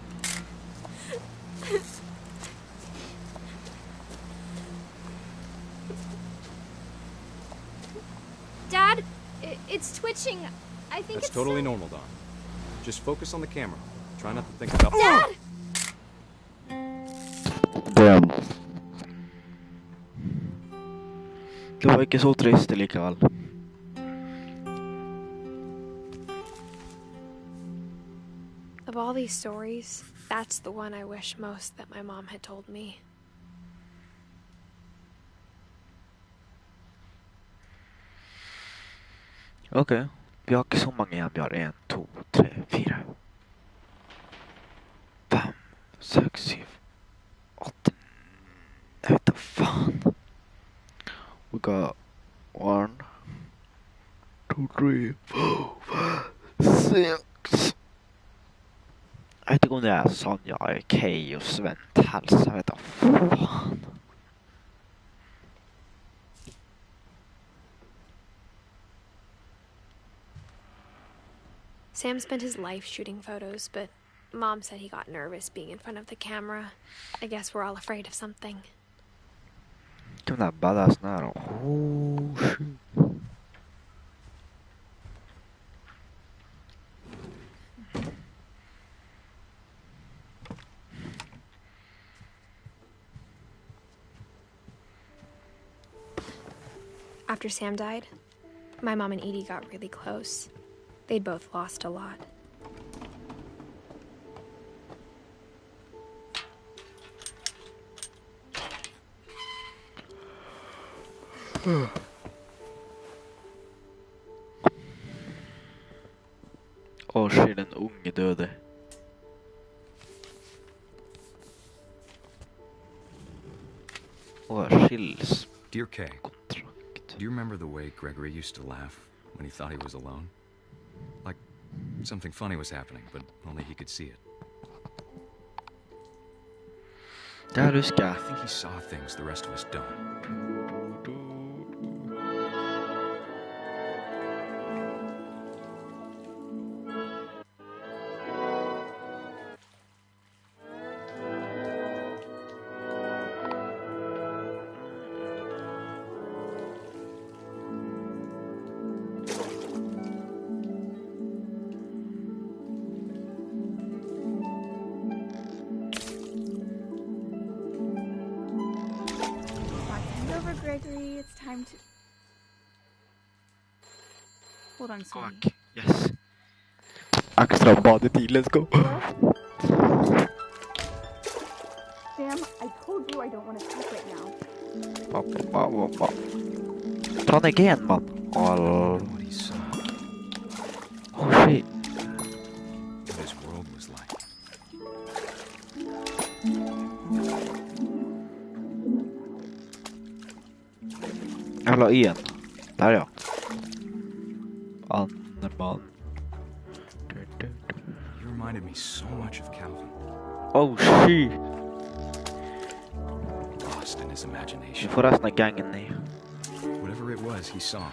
Dad, it's twitching. I think That's it's totally normal, Don. Just focus on the camera. Try not to think about... Dad! Damn. Det var ikke så trist likevel. Of all these stories, that's the one I wish most that my mom had told me. Ok, vi har ikke så mange igjen. Vi har 1, 2, 3, 4 5, 6, 7 8 Jeg vet da faen. We got 1, 2, 3, 4, 5, 6 Jeg vet ikke om det er Sonja, Kay og Sven Hals. Jeg vet da faen. Sam spent his life shooting photos, but Mom said he got nervous being in front of the camera. I guess we're all afraid of something. Den där badass nära. Oh shit. After Sam died, my mom and Edie got really close. They'd both lost a lot. Åh shit, den unge döde. Åh, skills. Dear Kay, do you remember the way Gregory used to laugh when he thought he was alone? Like something funny was happening, but only he could see it. Där du ska. I think he saw things the rest of us don't. Gregory, it's time to... Hold on, sweetie. Fuck, yes. Extra badetid, let's go. Sam, I told you I don't want to talk right now. Ta den igen, man. Oh shit. What his world was like. Jag la igen. Där ja. Anneman. You reminded me so much of Calvin. Oh shit. Lost in his imagination. Vi får resten av gangen ni. Whatever it was he saw.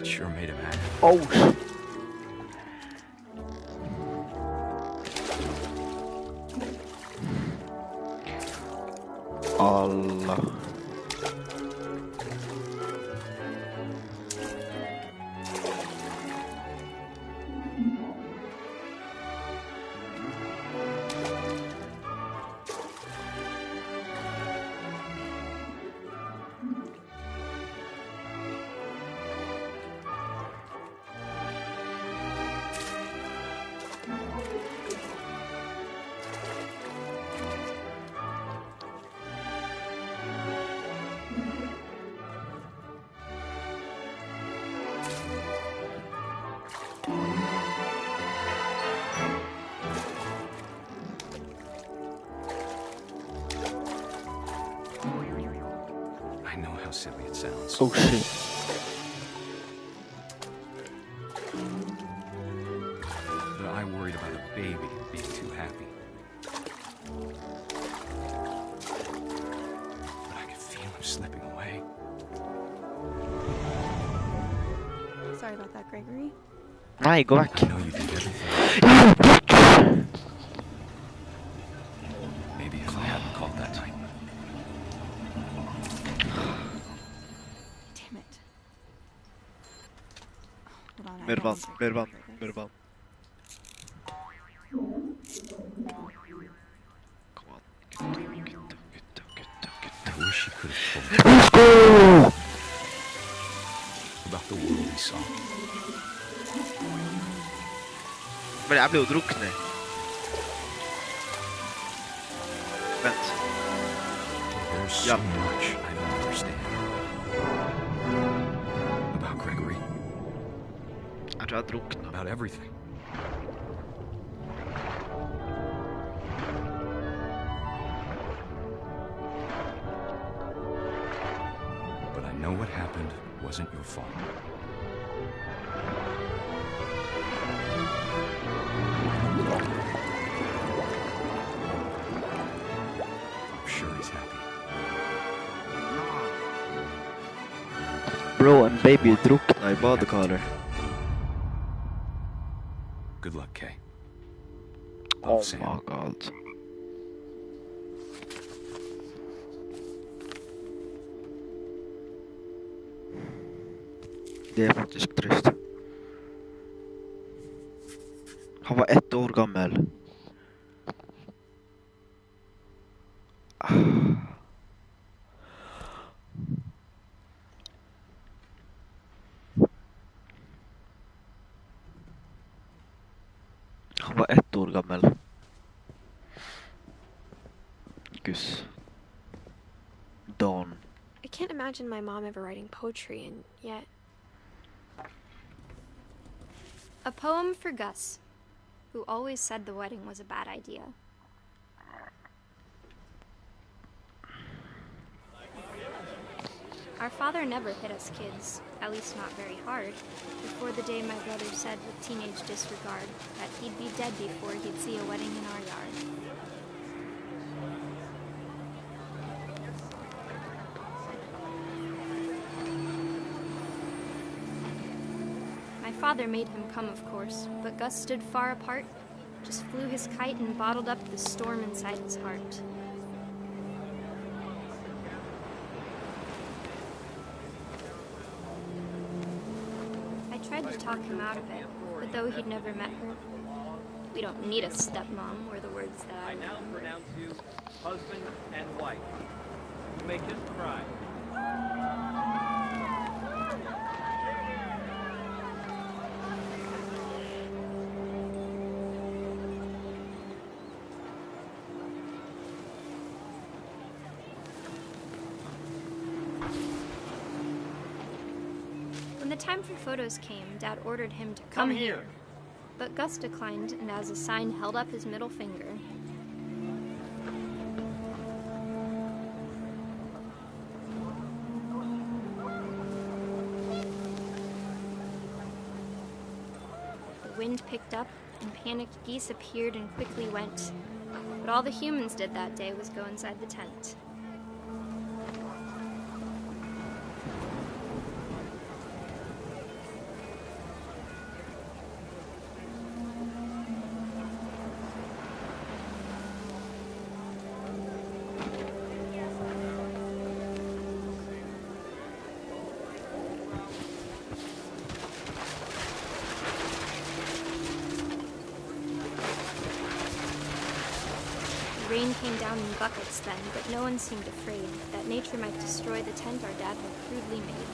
It sure made him happy. Oh shit. Allah. I know how silly it sounds. Oh shit. But I worried about a baby being too happy. But I could feel him slipping away. Sorry about that, Gregory. Nej, gå back. I know you did everything. Maybe if I hadn't called that night. Damn it. Hold on, I Mer haven't vann, drank mer vann, for this. mer vann. Kom on. Gutta. I wish you Let's go! About the world he saw. Men jag blev druckne. Vänt. There's so much I don't understand. About Gregory. Jag tror jag druckna. About everything. But I know what happened wasn't your fault. I'm sure he's happy. Bro, en baby druckna i badkaret. Good luck, Kay. Oh my god. Det är faktiskt trist. Han var 1 år gammal. Han var 1 år gammal. Gus. Dawn. I can't imagine my mom ever writing poetry, and yet... A poem for Gus, who always said the wedding was a bad idea. Our father never hit us kids, at least not very hard, before the day my brother said with teenage disregard that he'd be dead before he'd see a wedding in our yard. My father made him come, of course, but Gus stood far apart, just flew his kite and bottled up the storm inside his heart. I tried to talk him out of it, but though he'd never met her, we don't need a stepmom, were the words that I now pronounce you husband and wife. You may kiss the bride. When the time for photos came, Dad ordered him to come here. But Gus declined, and as a sign held up his middle finger. The wind picked up, and panicked geese appeared and quickly went. But all the humans did that day was go inside the tent. Rain came down in buckets then, but no one seemed afraid that nature might destroy the tent our dad had crudely made.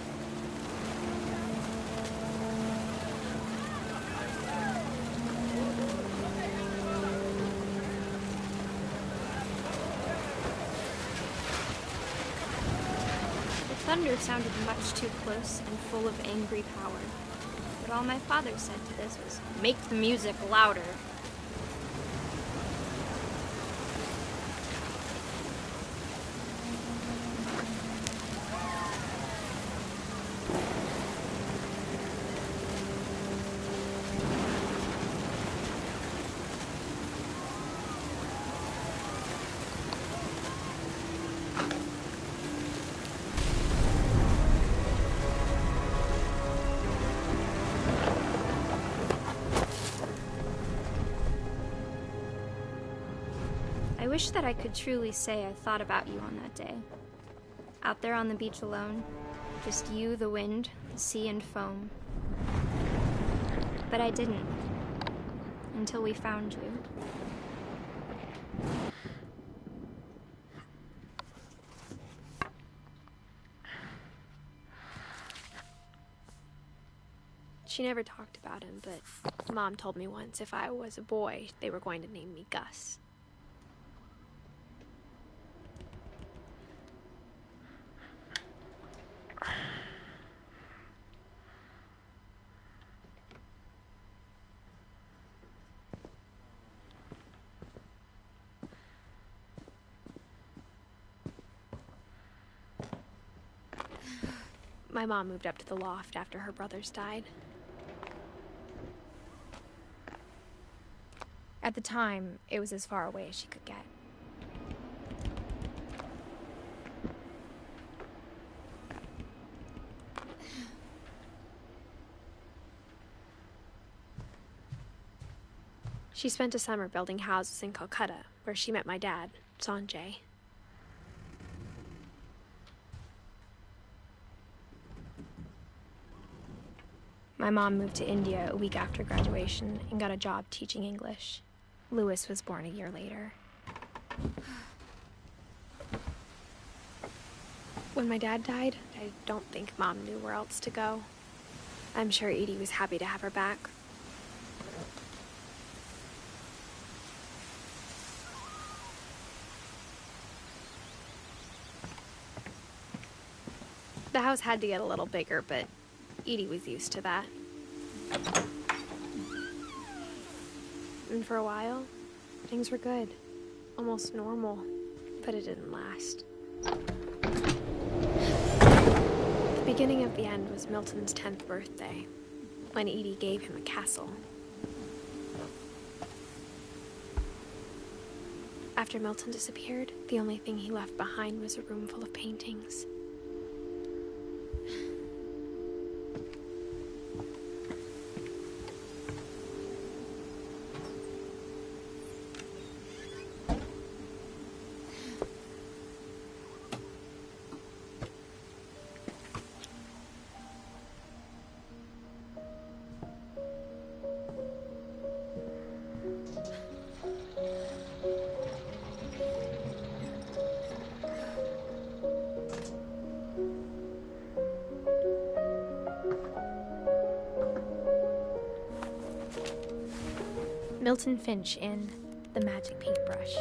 The thunder sounded much too close and full of angry power. But all my father said to this was, "Make the music louder." I wish that I could truly say I thought about you on that day. Out there on the beach alone, just you, the wind, the sea, and foam. But I didn't, until we found you. She never talked about him, but Mom told me once if I was a boy, they were going to name me Gus. My mom moved up to the loft after her brothers died. At the time, it was as far away as she could get. She spent a summer building houses in Calcutta, where she met my dad, Sanjay. My mom moved to India a week after graduation and got a job teaching English. Louis was born a year later. When my dad died, I don't think Mom knew where else to go. I'm sure Edie was happy to have her back. The house had to get a little bigger, but Edie was used to that. And for a while, things were good. Almost normal, but it didn't last. The beginning of the end was Milton's 10th birthday, when Edie gave him a castle. After Milton disappeared, the only thing he left behind was a room full of paintings. Milton Finch in The Magic Paintbrush.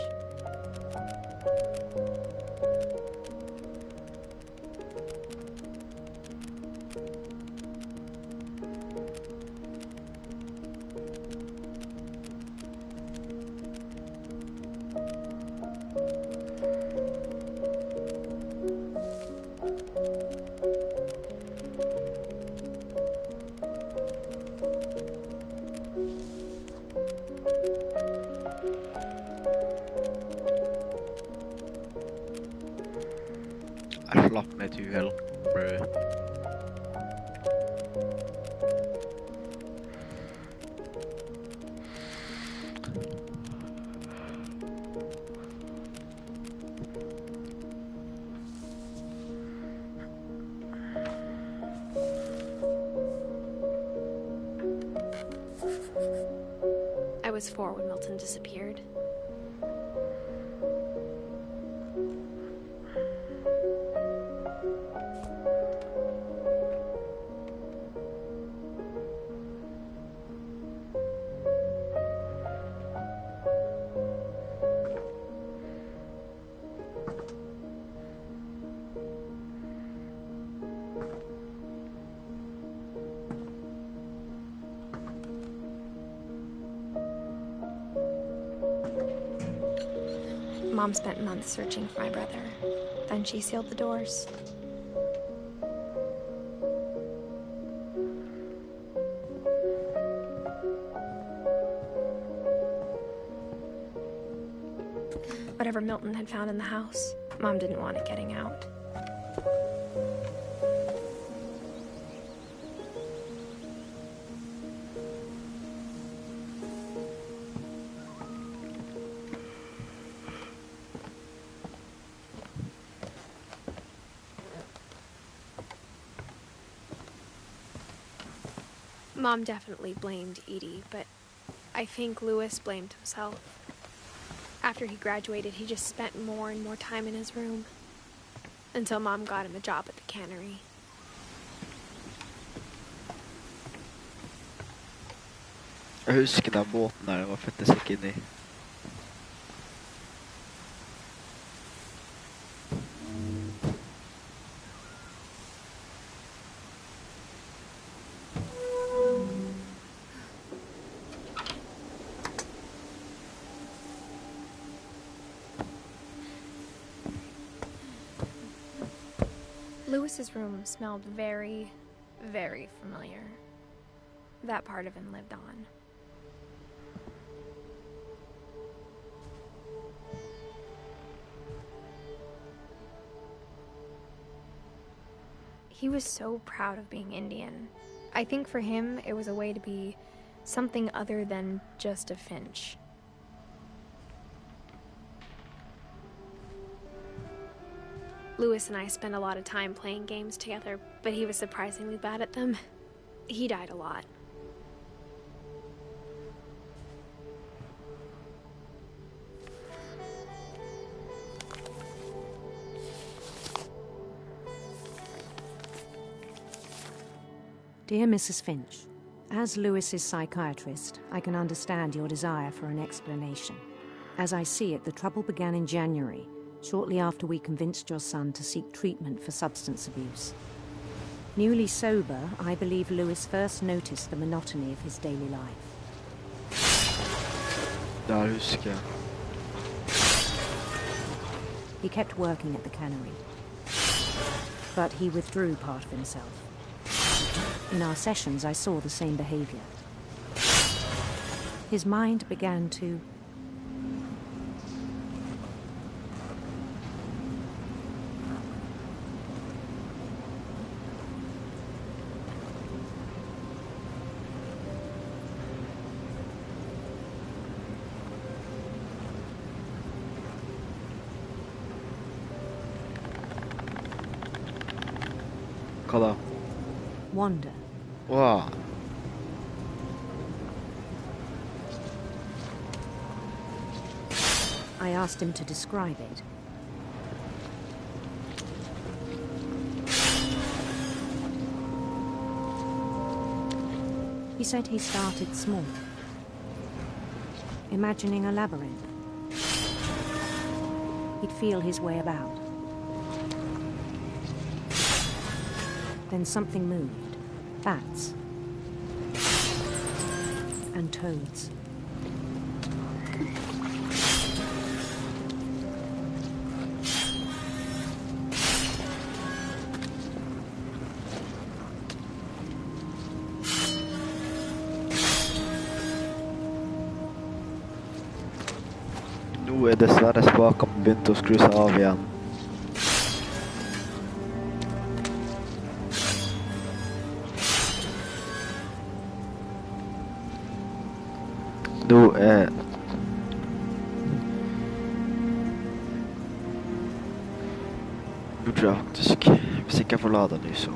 Jag slapp mig till hel bröd. I was 4 when Milton disappeared. Mom spent months searching for my brother. Then she sealed the doors. Whatever Milton had found in the house, Mom didn't want it getting out. Mom definitely blamed Edie, but I think Louis blamed himself. After he graduated, he just spent more and more time in his room, until Mom got him a job at the cannery. Jeg husker den båten der, det var fett å stikke inn i. Lewis's room smelled very, very familiar. That part of him lived on. He was so proud of being Indian. I think for him, it was a way to be something other than just a Finch. Lewis and I spent a lot of time playing games together, but he was surprisingly bad at them. He died a lot. Dear Mrs. Finch, as Lewis's psychiatrist, I can understand your desire for an explanation. As I see it, the trouble began in January, shortly after we convinced your son to seek treatment for substance abuse. Newly sober, I believe Lewis first noticed the monotony of his daily life. Der husker jeg. He kept working at the cannery, but he withdrew part of himself. In our sessions, I saw the same behavior. His mind began to... Hva da? wander. Wow. I asked him to describe it. He said he started small, imagining a labyrinth. He'd feel his way about. Then something moved. Bats. And toads. Nå dessverre spakene begynt å skru seg av igjen. Nå burde jeg faktisk, hvis ikke jeg får lade den så...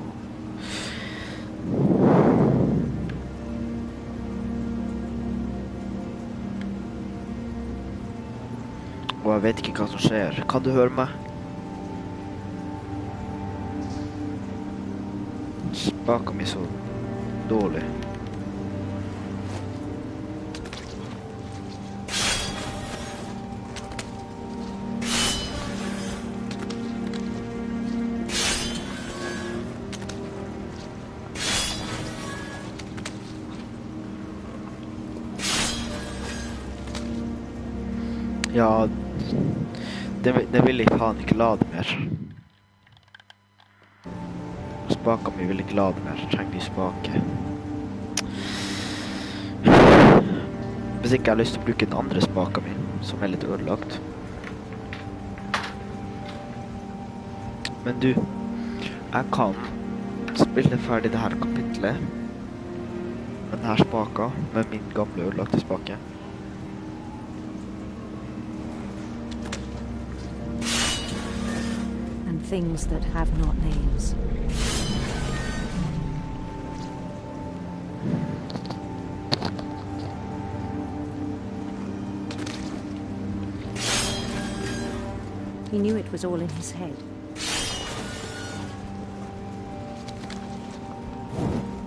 Og jeg vet ikke hva som skjer. Kan du høre meg? Spaken min så dårlig. Ja, det vil jeg faen ikke lade mer. Spaken min vil ikke lade mer, trenger de spake. Hvis ikke jeg har lyst til å bruke den andre spaken min, som er litt ødelagt. Men du, jeg kan spille ferdig det her kapitlet med denne spaken, med min gamle ødelagte spake. Things that have not names. He knew it was all in his head.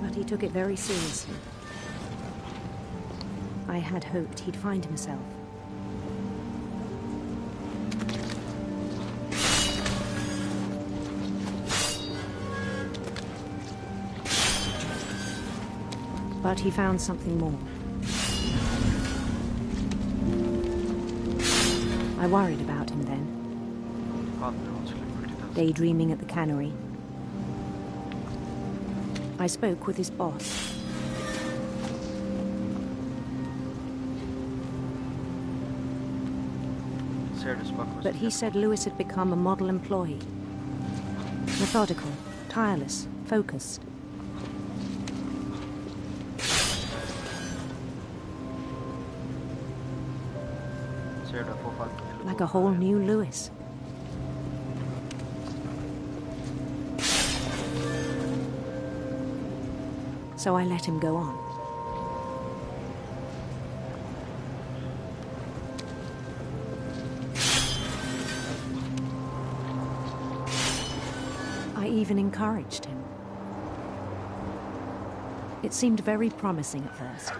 But he took it very seriously. I had hoped he'd find himself. But he found something more. I worried about him then. Daydreaming at the cannery. I spoke with his boss. But he said Lewis had become a model employee. Methodical, tireless, focused. Like a whole new Lewis. So I let him go on. I even encouraged him. It seemed very promising at first.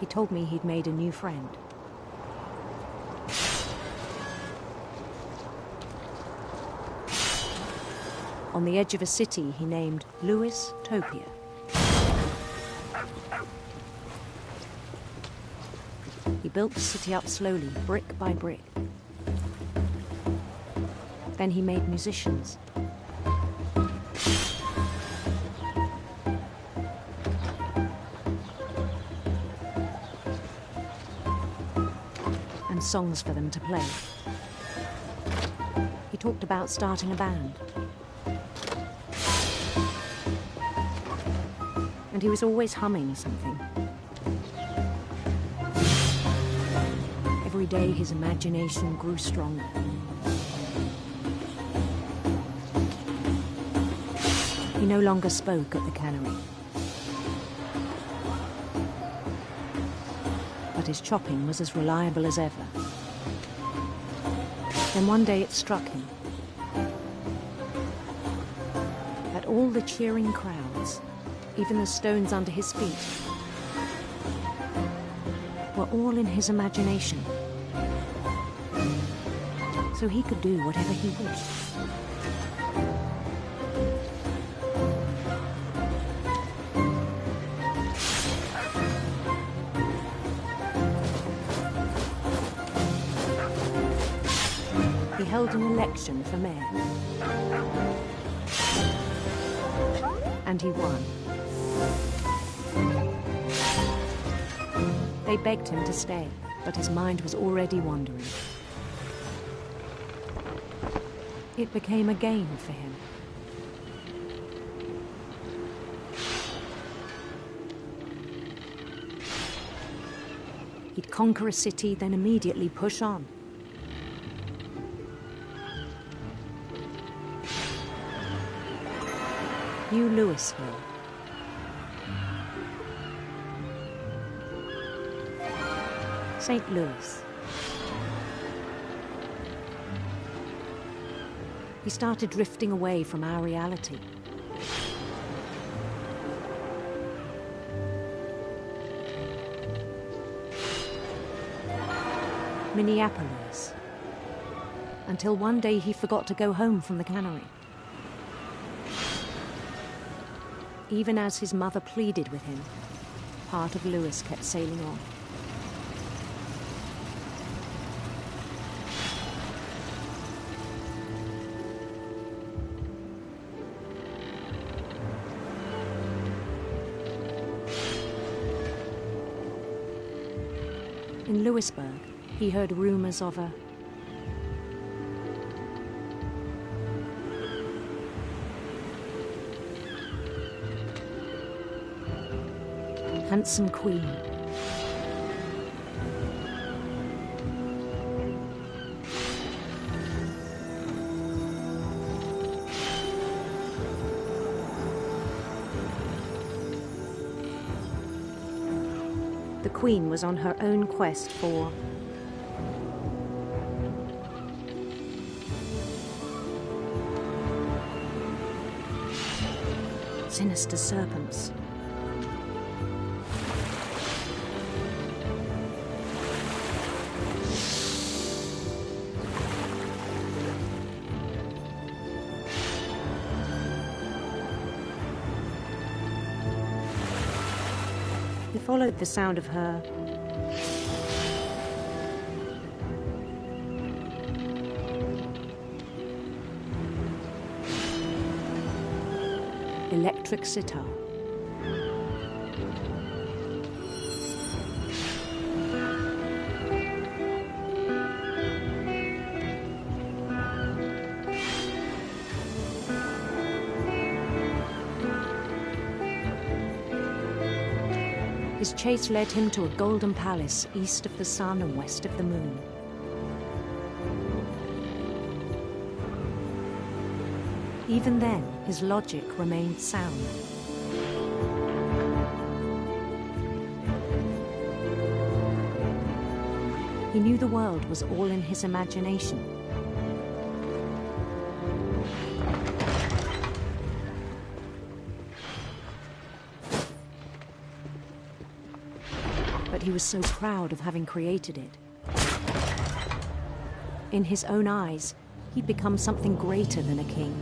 He told me he'd made a new friend. On the edge of a city he named Lewis Topia. He built the city up slowly, brick by brick. Then he made musicians. And songs for them to play. He talked about starting a band. And he was always humming something. Every day his imagination grew stronger. He no longer spoke at the cannery. But his chopping was as reliable as ever. Then one day it struck him that all the cheering crowds, even the stones under his feet, were all in his imagination. So he could do whatever he wished. He held an election for mayor. And he won. They begged him to stay, but his mind was already wandering. It became a game for him. He'd conquer a city, then immediately push on. New Louisville. St. Louis. He started drifting away from our reality. Minneapolis. Until one day he forgot to go home from the cannery. Even as his mother pleaded with him, part of Lewis kept sailing on. In Lewisburg, he heard rumors of a handsome queen. The queen was on her own quest for sinister serpents. He followed the sound of her electric sitar. His chase led him to a golden palace east of the sun and west of the moon. Even then, his logic remained sound. He knew the world was all in his imagination. But he was so proud of having created it. In his own eyes, he'd become something greater than a king.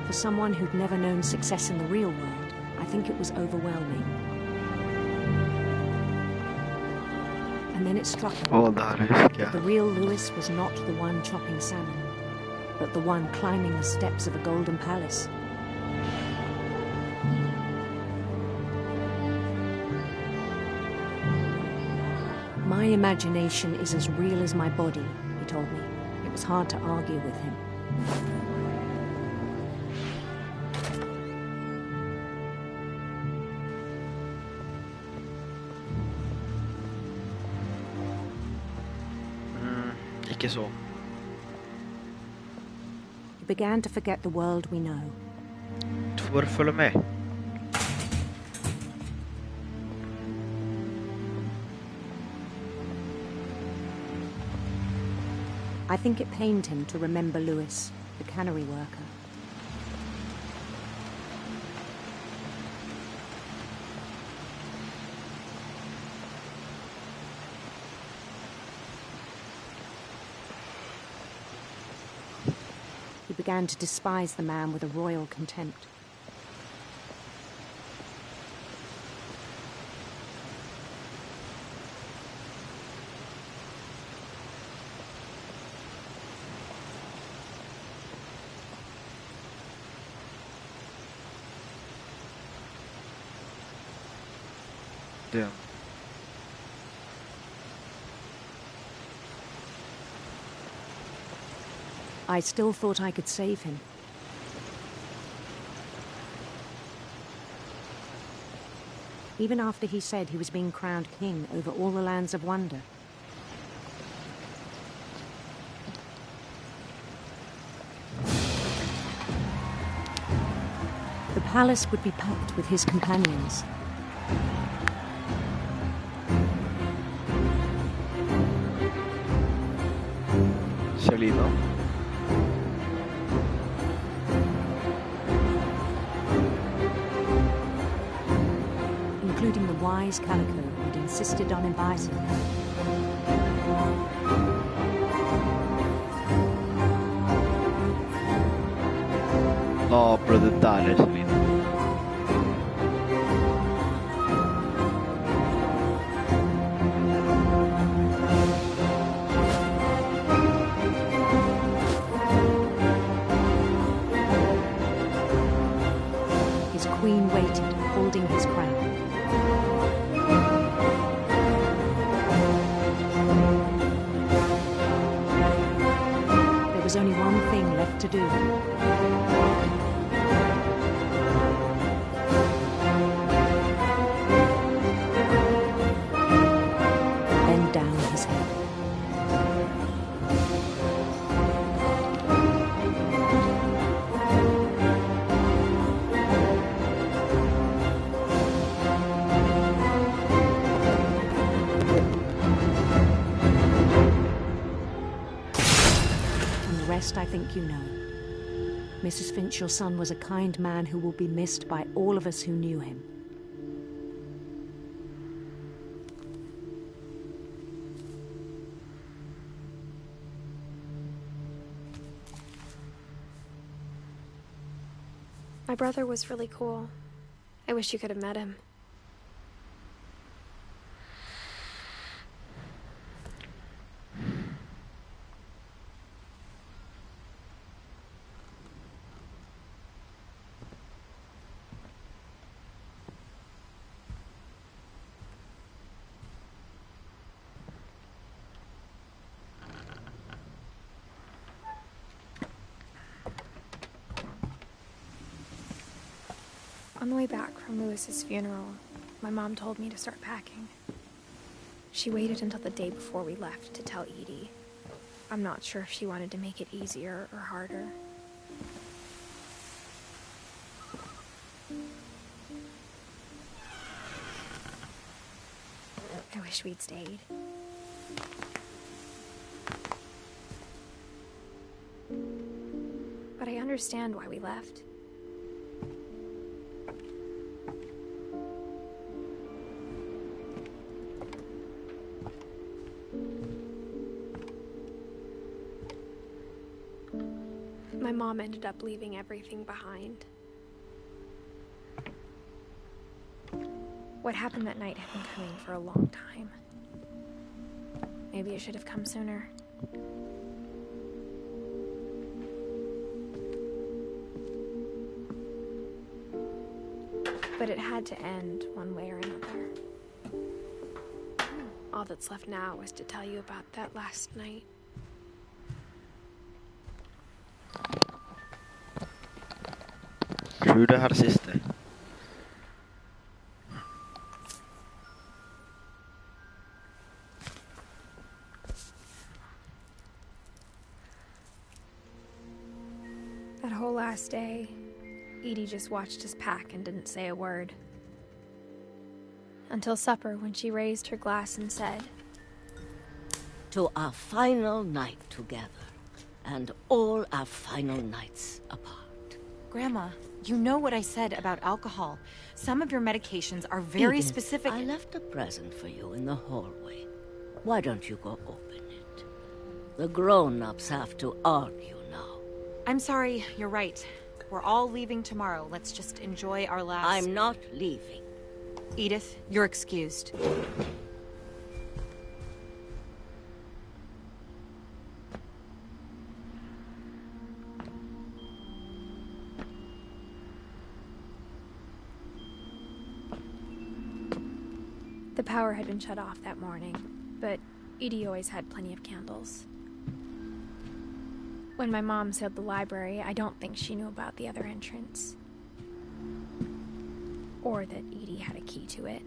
For someone who'd never known success in the real world, I think it was overwhelming. And then it struck him that the real Lewis was not the one chopping salmon, but the one climbing the steps of a golden palace. My imagination is as real as my body, he told me. It was hard to argue with him. Ikke så. He began to forget the world we know. Du får bare følge med. I think it pained him to remember Lewis, the cannery worker. He began to despise the man with a royal contempt. Yeah. I still thought I could save him. Even after he said he was being crowned king over all the lands of wonder. The palace would be packed with his companions. Selina. Including the wise Calico who'd insisted on inviting her. Ja, bröder, där är Selina. His queen waited, holding his crown. There was only one thing left to do. Bend down his head. I think you know. Mrs. Finch, your son was a kind man who will be missed by all of us who knew him. My brother was really cool. I wish you could have met him. On the way back from Lewis's funeral, my mom told me to start packing. She waited until the day before we left to tell Edie. I'm not sure if she wanted to make it easier or harder. I wish we'd stayed. But I understand why we left. My mom ended up leaving everything behind. What happened that night had been coming for a long time. Maybe it should have come sooner. But it had to end one way or another. All that's left now is to tell you about that last night. Tror du det här sista? That whole last day, Edie just watched us pack and didn't say a word. Until supper, when she raised her glass and said, "To our final night together, and all our final nights apart." Grandma, you know what I said about alcohol. Some of your medications are very Edith, specific. I left a present for you in the hallway. Why don't you go open it? The grown-ups have to argue now. I'm sorry, you're right. We're all leaving tomorrow. Let's just enjoy our last... I'm not leaving. Edith, you're excused. The power had been shut off that morning, but Edie always had plenty of candles. When my mom sealed the library, I don't think she knew about the other entrance. Or that Edie had a key to it.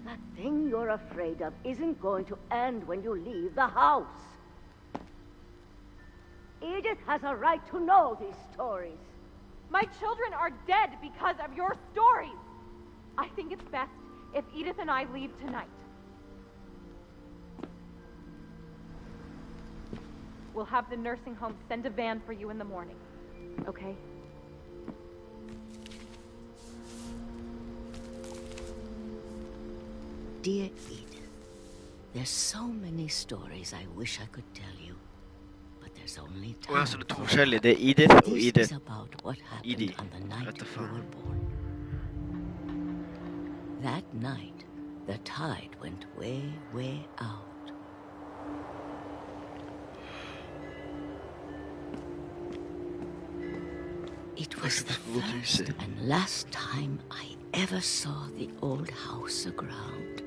That thing you're afraid of isn't going to end when you leave the house. Edith has a right to know these stories. My children are dead because of your stories. I think it's best if Edith and I leave tonight. We'll have the nursing home send a van for you in the morning, okay? Dear Edith, there's so many stories I wish I could tell you, but there's only time. Och alltså det två källor, det är Edith och This Edith. is about what happened on the night you were born. That night, the tide went way, way out. It was the first and last time I ever saw the old house aground.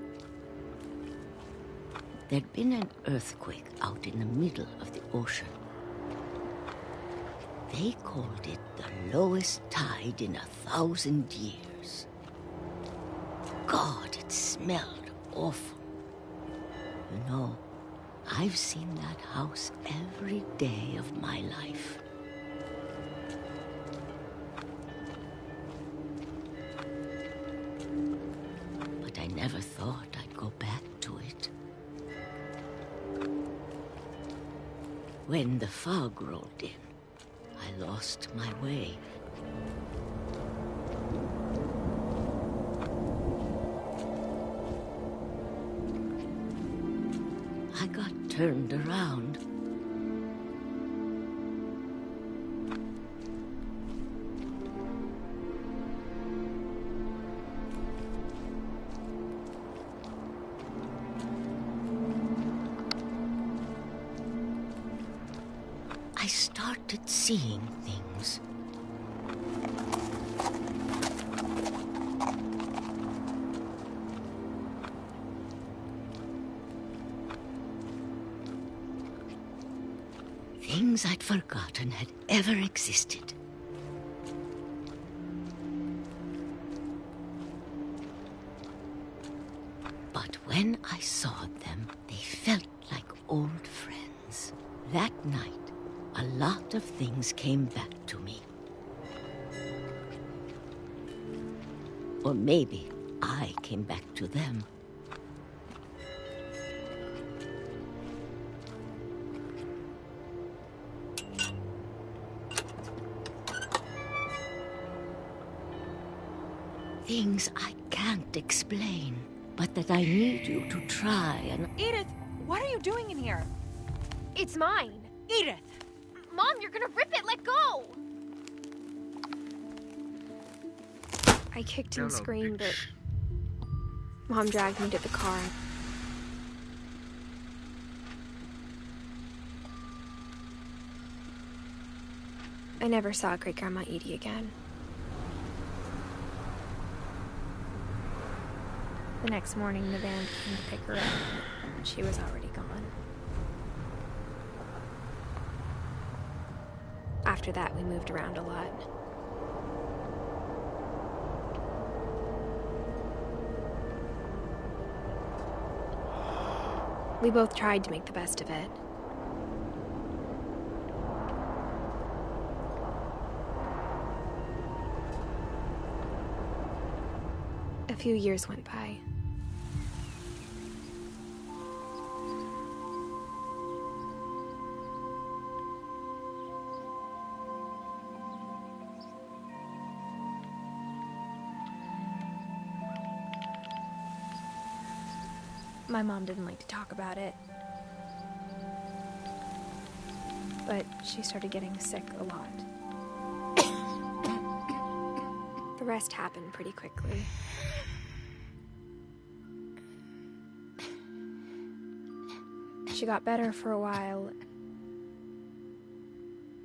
There'd been an earthquake out in the middle of the ocean. They called it the lowest tide in 1,000 years. God, it smelled awful. You know, I've seen that house every day of my life. But I never thought I'd go back to it. When the fog rolled in, I lost my way. turned around. I started seeing things. Things I'd forgotten had ever existed. But when I saw them, they felt like old friends. That night, a lot of things came back to me. Or maybe I came back to them. Things I can't explain, but that I need you to try and... Edith, what are you doing in here? It's mine. Edith! Mom, you're gonna rip it! Let go! I kicked and screamed, but Mom dragged me to the car. I never saw Great-Grandma Edie again. The next morning, the van came to pick her up, and she was already gone. After that, we moved around a lot. We both tried to make the best of it. A few years went by. My mom didn't like to talk about it, but she started getting sick a lot. The rest happened pretty quickly. She got better for a while,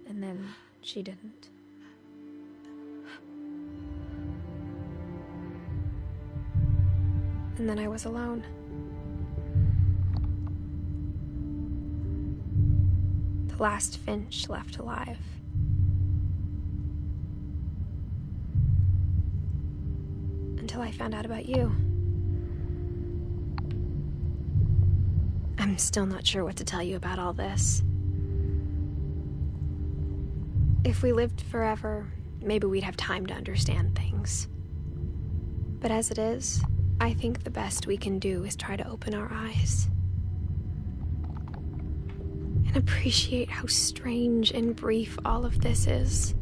and then she didn't. And then I was alone. The last Finch left alive. Until I found out about you. I'm still not sure what to tell you about all this. If we lived forever, maybe we'd have time to understand things. But as it is, I think the best we can do is try to open our eyes. And appreciate how strange and brief all of this is.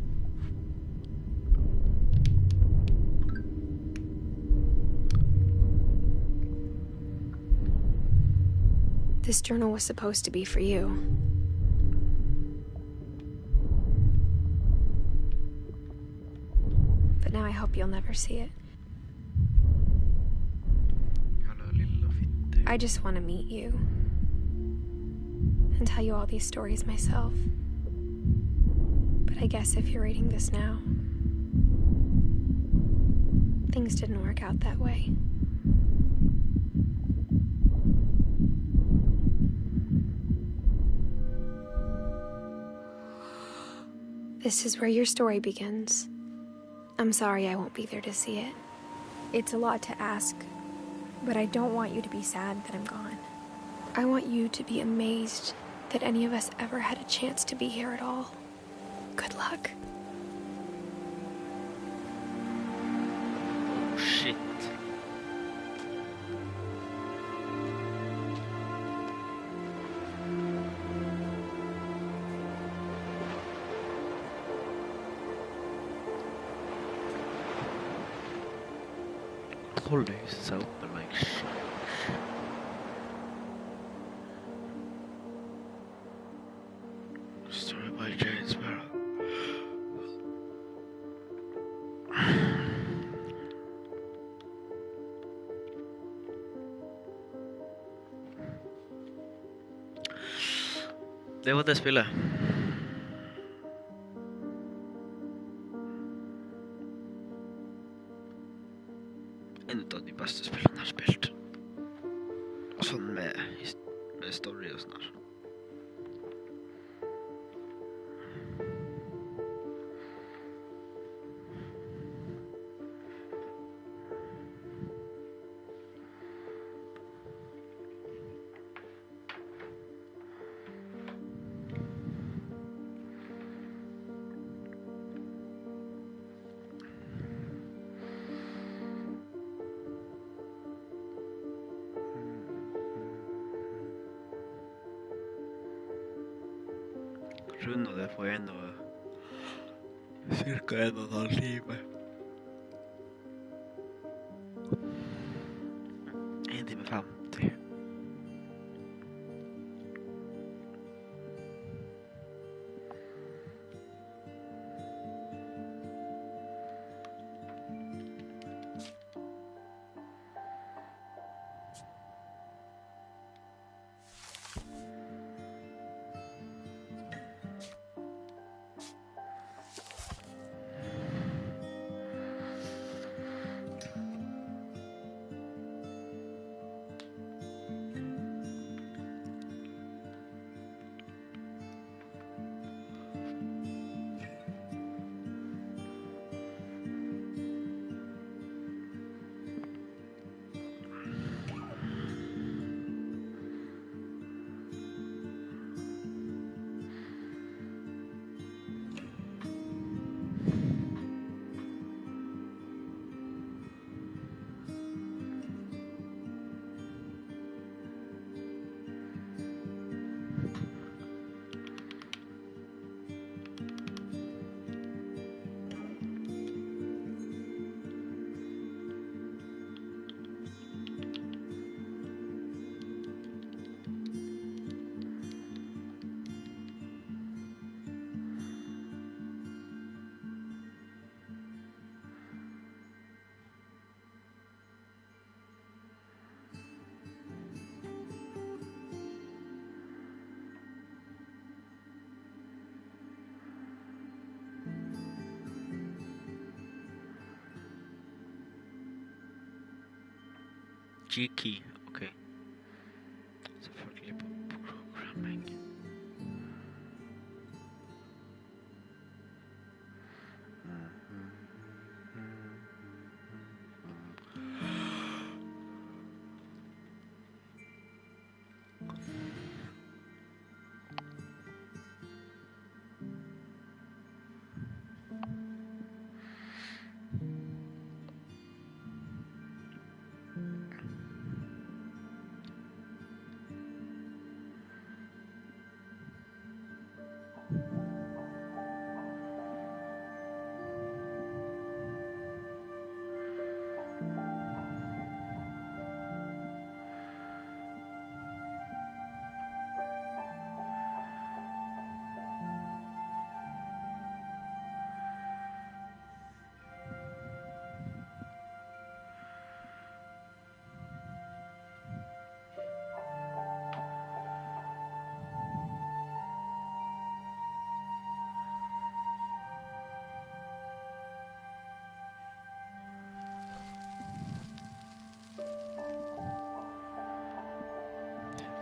This journal was supposed to be for you. But now I hope you'll never see it. I just want to meet you. And tell you all these stories myself. But I guess if you're reading this now, things didn't work out that way. This is where your story begins. I'm sorry I won't be there to see it. It's a lot to ask, but I don't want you to be sad that I'm gone. I want you to be amazed that any of us ever had a chance to be here at all. Good luck. Oh shit. Håller sig så uppe like Story by Jane Sparrow. Det var det spillet. En av de beste spillene jeg har spilt. Og sånn med story og sånn her. Runda det på cirka 1,5 time. 1 time 50. G-key, okay. Selvfølgelig på programming.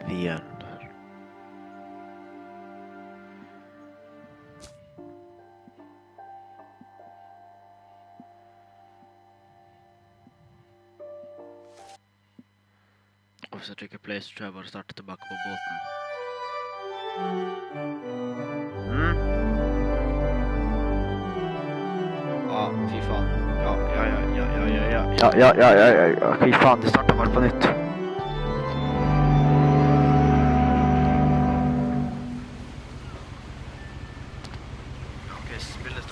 The end. Og hvis jeg trykker play, så tror jeg bare starte tilbake på båten. Fy faen. Fy faen, det starter bare på nytt. Ok, spillet